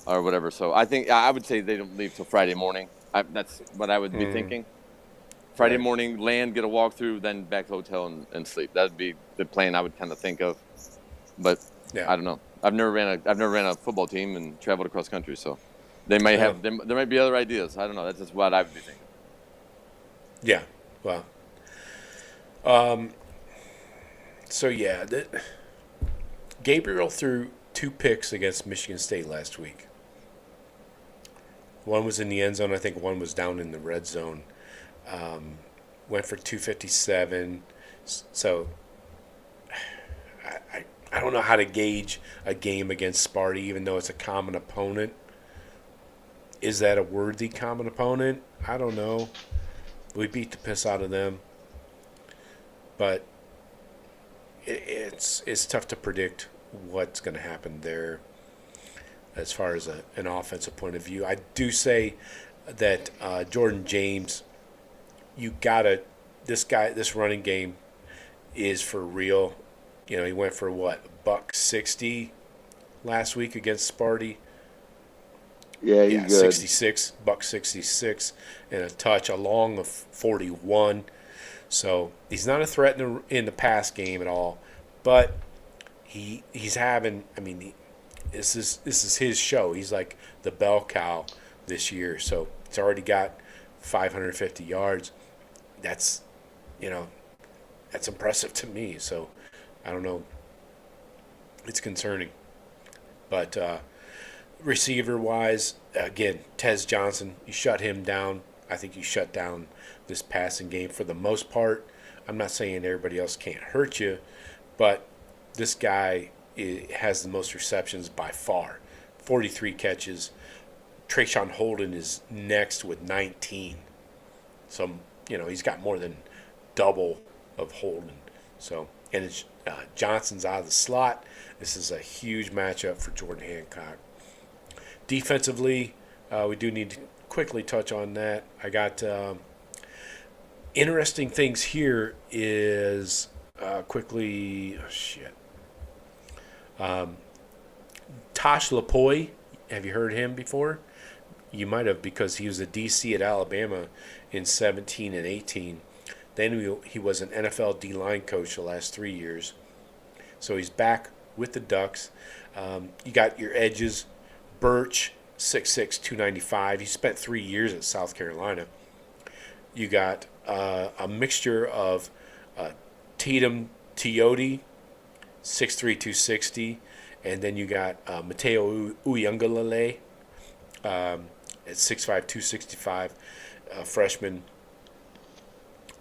or whatever. So I think I would say they don't leave till Friday morning. That's what I would be thinking. Friday morning, land, get a walkthrough, then back to the hotel and sleep. That would be the plan I would kind of think of. But I don't know. I've never ran a football team and traveled across country, so they may have there might be other ideas. I don't know. That's just what I would be thinking.
Yeah. Well. So Gabriel threw 2 picks against Michigan State last week. One was in the end zone. I think one was down in the red zone. Went for 257. So I don't know how to gauge a game against Sparty, even though it's a common opponent. Is that a worthy common opponent? I don't know. We beat the piss out of them. But it's tough to predict what's going to happen there as far as an offensive point of view. I do say that Jordan James, this running game is for real. He went for $160 last week against Sparty.
Yeah, he's good.
66, $166 and a touch, a long of 41. So he's not a threat in the pass game at all, but he's having. I mean, this is his show. He's like the bell cow this year. So he's already got 550 yards. That's impressive to me. So I don't know. It's concerning, but receiver wise, again, Tez Johnson, you shut him down. I think you shut down this passing game for the most part. I'm not saying everybody else can't hurt you, but this guy has the most receptions by far. 43 catches. Trayshawn Holden is next with 19. So, he's got more than double of Holden. So, and it's Johnson's out of the slot. This is a huge matchup for Jordan Hancock. Defensively, we do need to quickly touch on that. I got interesting things here is Tosh Lapoy. Have you heard him before? You might have, because he was a DC at Alabama in 17 and 18. Then he was an NFL D-line coach the last 3 years. So he's back with the Ducks. You got your edges, Birch, 6'6", 295. He spent 3 years at South Carolina. You got a mixture of Tatum Teote, 6'3", 260. And then you got Mateo Uyunglele at 6'5", 265, freshman.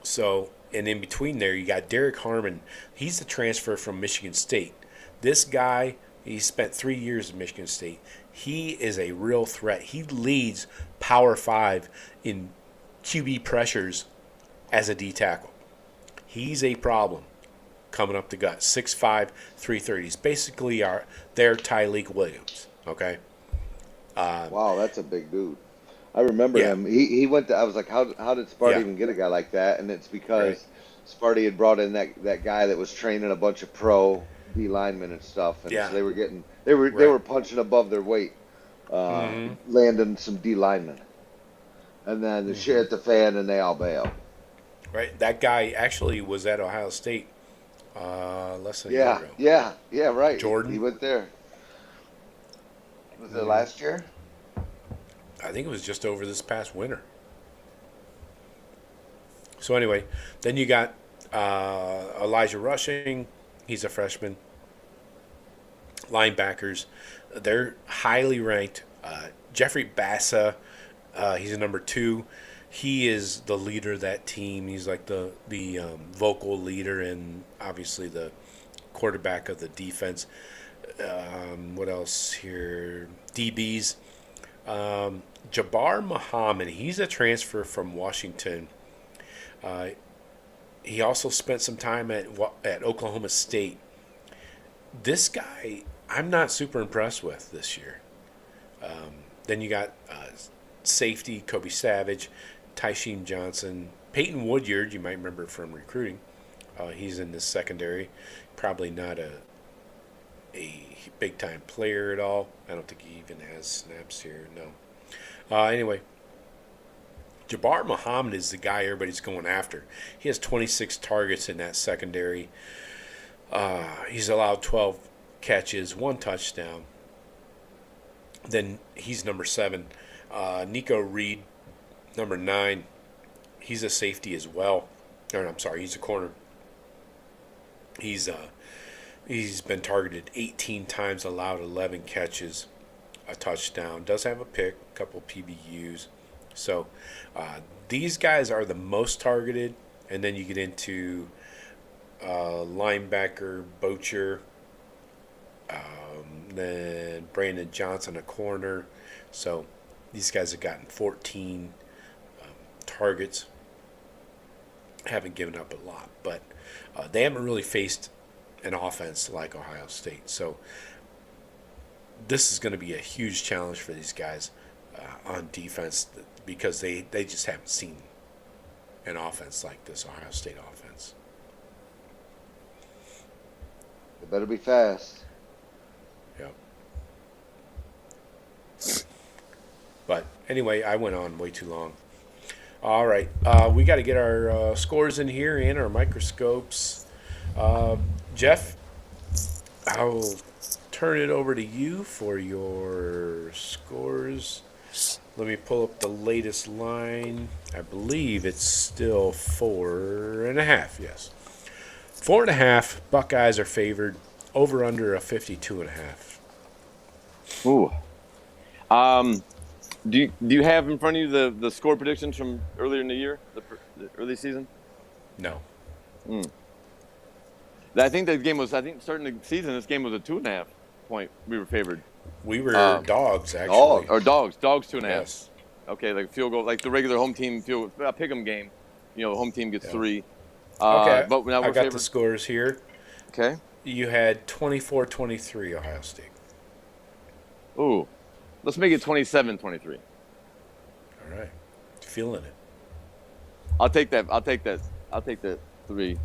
So, and in between there, you got Derek Harmon. He's the transfer from Michigan State. This guy, he spent 3 years at Michigan State. He is a real threat. He leads Power 5 in QB pressures as a D tackle. He's a problem coming up the gut. 6'5", 330. He's basically their Tyleek Williams. Okay.
Wow, that's a big dude. I remember him. He went to. I was like, how did Sparty even get a guy like that? And it's because Sparty had brought in that guy that was training a bunch of pro D linemen and stuff, and so they were punching above their weight, landing some D linemen, and then the shit hit the fan and they all bail.
Right, that guy actually was at Ohio State less than a year ago.
Yeah, right.
Jordan,
he went there. Was it last year?
I think it was just over this past winter. So anyway, then you got Elijah Rushing. He's a freshman. Linebackers, they're highly ranked. Jeffrey Bassa, he's a number 2. He is the leader of that team. He's like the vocal leader and obviously the quarterback of the defense. What else here? DBs. Jabbar Muhammad, he's a transfer from Washington. He also spent some time at Oklahoma State. This guy, I'm not super impressed with this year. Then you got safety Kobe Savage, Tysheem Johnson, Peyton Woodyard. You might remember from recruiting. He's in the secondary. Probably not a big time player at all. I don't think he even has snaps here. No. Anyway, Jabbar Muhammad is the guy everybody's going after. He has 26 targets in that secondary. He's allowed 12 catches, 1 touchdown. Then he's number 7. Nico Reed, number 9. He's a safety as well. Or, I'm sorry, he's a corner. He's been targeted 18 times, allowed 11 catches, a touchdown. Does have a pick, a couple PBUs. So these guys are the most targeted. And then you get into linebacker Bocher, then Brandon Johnson, a corner. So these guys have gotten 14 targets. Haven't given up a lot, but they haven't really faced an offense like Ohio State. So this is going to be a huge challenge for these guys on defense because they just haven't seen an offense like this Ohio State offense.
It better be fast.
Yep. But anyway, I went on way too long. All right, we got to get our scores in here and our microscopes. Jeff, I'll turn it over to you for your scores. Let me pull up the latest line. I believe it's still 4.5. Yes, 4.5. Buckeyes are favored. Over under a 52.5.
Ooh. Do you have in front of you the score predictions from earlier in the year, the early season?
No.
I think the game was. I think starting the season, this game was a 2.5 point. We were favored.
We were dogs, actually.
Dogs 2.5.
Yes.
Okay, like field goal, like the regular home team field pick'em game. The home team gets 3.
Okay.
But now
I
we're
got
favored.
the scores here.
Okay.
You had 24-23 Ohio State.
Ooh, let's make it 27-23.
All right, feeling it.
I'll take that. I'll take that 3.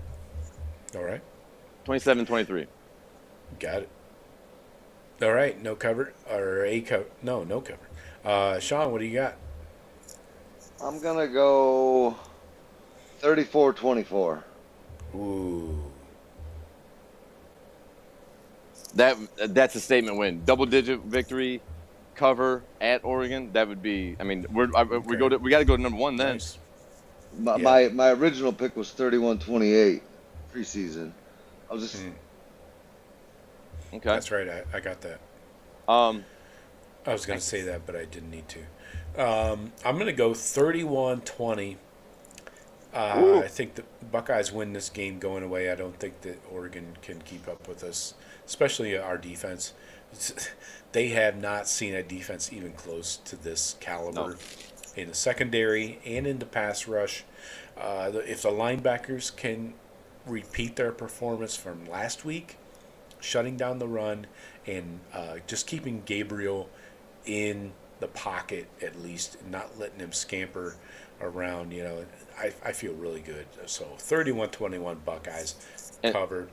All right.
27-23.
Got it. All right, no cover or a cover? No cover. Shawn, what do you got?
I'm gonna go 34-24.
Ooh.
That's a statement win. Double-digit victory, cover at Oregon. That would be. I mean, we got to go to number 1 then.
Nice.
My original pick was 31-28 preseason. I was just
Okay.
That's right. I got that. I was going to say that, but I didn't need to. I'm going to go 31-20. I think the Buckeyes win this game going away. I don't think that Oregon can keep up with us, especially our defense. They have not seen a defense even close to this caliber in the secondary and in the pass rush. If the linebackers can repeat their performance from last week, shutting down the run and just keeping Gabriel in the pocket at least, not letting him scamper around, I feel really good. So 31-21 Buckeyes covered.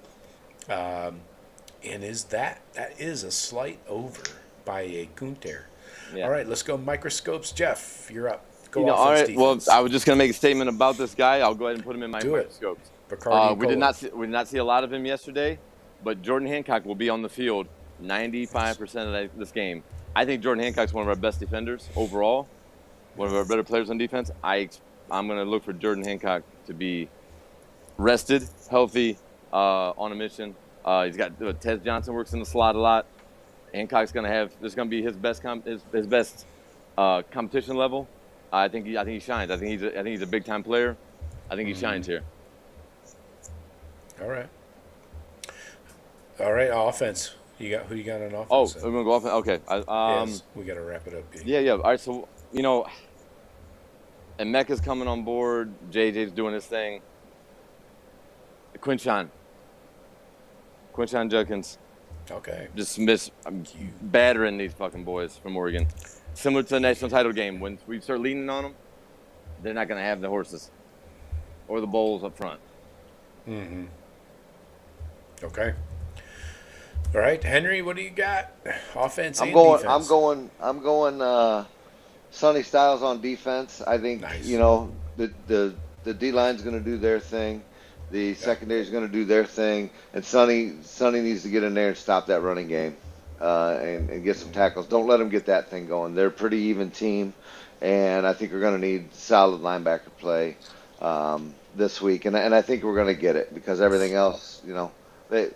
And that is a slight over by a Gunther. Yeah. All right, let's go microscopes. Jeff, you're up. Go offense,
all right.
defense.
Well, I was just going to make a statement about this guy. I'll go ahead and put him in my microscopes. We did not see a lot of him yesterday, but Jordan Hancock will be on the field 95% of this game. I think Jordan Hancock's one of our best defenders overall, one of our better players on defense. I'm going to look for Jordan Hancock to be rested, healthy, on a mission. He's got Tez Johnson works in the slot a lot. Hancock's going to have – this is going to be his best competition level. I think he shines. I think he's a big time player. I think he shines here.
All right. Offense. Who you got on offense?
Oh, we're gonna go offense. Okay.
Yes, we got to wrap it up.
Yeah. All right. So Emeka's coming on board. JJ's doing his thing. Quinshon Judkins.
Okay.
Just battering these fucking boys from Oregon. Similar to the national title game. When we start leaning on them, they're not going to have the horses or the bowls up front.
Mm-hmm. Okay. All right, Henry, what do you got? Offense and defense.
I'm going Sonny Styles on defense. I think the D line's going to do their thing. The secondary is going to do their thing, and Sonny needs to get in there and stop that running game, and get some tackles. Don't let them get that thing going. They're a pretty even team, and I think we're going to need solid linebacker play this week, and I think we're going to get it because everything else, they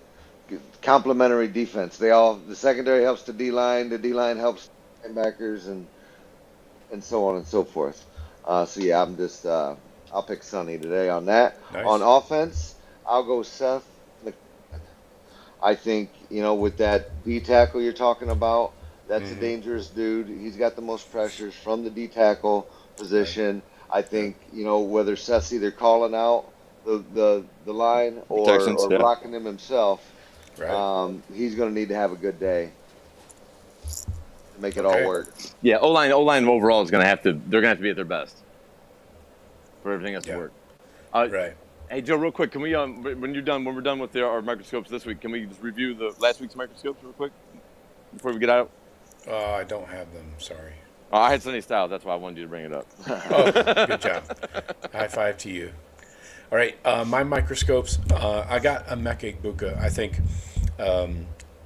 complementary defense. The secondary helps the D line helps linebackers, and so on and so forth. I'm just. I'll pick Sonny today on that.
Nice.
On offense, I'll go Seth. I think, with that D tackle you're talking about, that's a dangerous dude. He's got the most pressures from the D tackle position. Right. I think, whether Seth's either calling out the line or blocking him himself, right. He's going to need to have a good day to make it all work.
Yeah, O-line overall they're going to have to be at their best for everything else to work.
Right.
Hey, Joe, real quick, can we, when we're done with our microscopes this week, can we just review the last week's microscopes real quick before we get out?
I don't have them. Sorry.
I had Sonny Styles. That's why I wanted you to bring it up.
Good job. High five to you. All right, my microscopes. I got Emeka Egbuka. I think.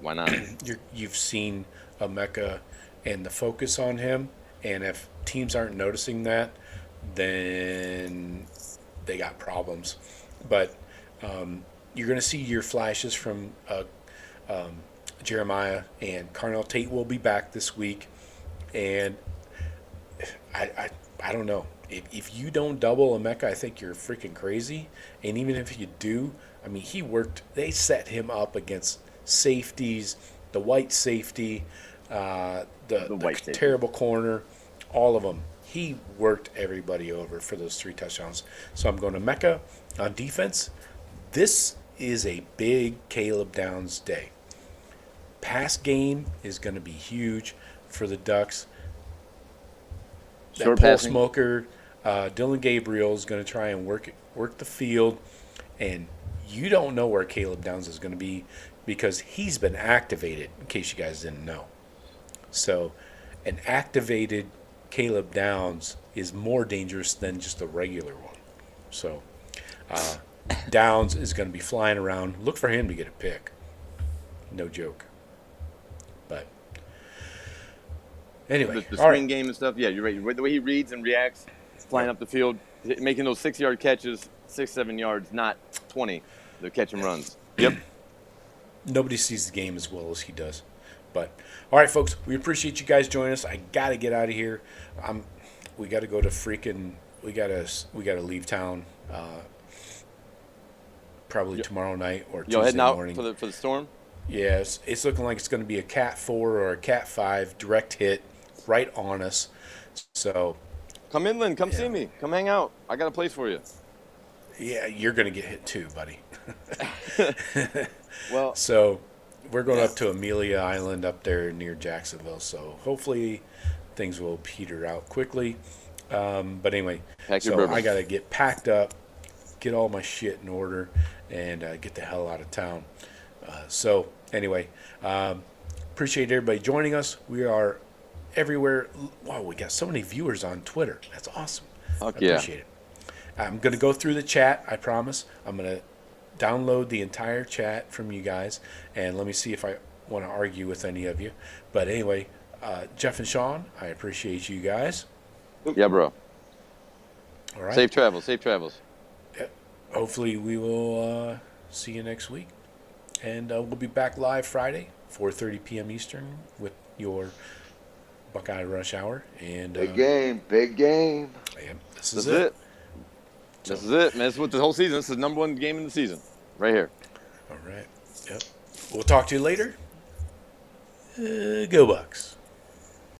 Why not?
You've seen Emeka and the focus on him, and if teams aren't noticing that, then they got problems. But you're going to see your flashes from Jeremiah, and Carnell Tate will be back this week. And I don't know. If you don't double Emeka, I think you're freaking crazy. And even if you do, I mean, they set him up against safeties, the white safety, the white safety. Terrible corner, all of them. He worked everybody over for those 3 touchdowns. So I'm going to Emeka on defense. This is a big Caleb Downs day. Pass game is going to be huge for the Ducks. That pole smoker, Dylan Gabriel, is going to try and work the field. And you don't know where Caleb Downs is going to be because he's been activated, in case you guys didn't know. So an activated Caleb Downs is more dangerous than just a regular one. So Downs is going to be flying around. Look for him to get a pick. No joke. But anyway.
The screen game and stuff, yeah, you're right. The way he reads and reacts, flying up the field, making those 6-yard catches, 6-7 yards, not 20, the catch and runs. Yep.
Nobody sees the game as well as he does. But all right, folks, we appreciate you guys joining us. I gotta get out of here. We gotta go to freaking. We gotta leave town. Probably tomorrow night or Tuesday morning.
Heading out for the storm.
Yes, it's looking like it's going to be a Cat 4 or a Cat 5 direct hit right on us. So
come inland, come see me, come hang out. I got a place for you.
Yeah, you're going to get hit too, buddy.
Well,
so we're going up to Amelia Island up there near Jacksonville. So hopefully things will peter out quickly. But anyway, so I got to get packed up, get all my shit in order, and get the hell out of town. So anyway, appreciate everybody joining us. We are everywhere. Wow, we got so many viewers on Twitter. That's awesome. I appreciate it. I'm going to go through the chat, I promise. I'm going to download the entire chat from you guys, and let me see if I want to argue with any of you. But anyway, Jeff and Shawn, I appreciate you guys.
Yeah, bro.
All right.
Safe travels.
Yeah. Hopefully we will see you next week. And we'll be back live Friday, 4:30 p.m. Eastern, with your Buckeye Rush Hour. And
big game.
Yeah, this is it.
This is it, man. This is what the whole season. This is the #1 game in the season, right here.
All right. Yep. We'll talk to you later. Go Bucks.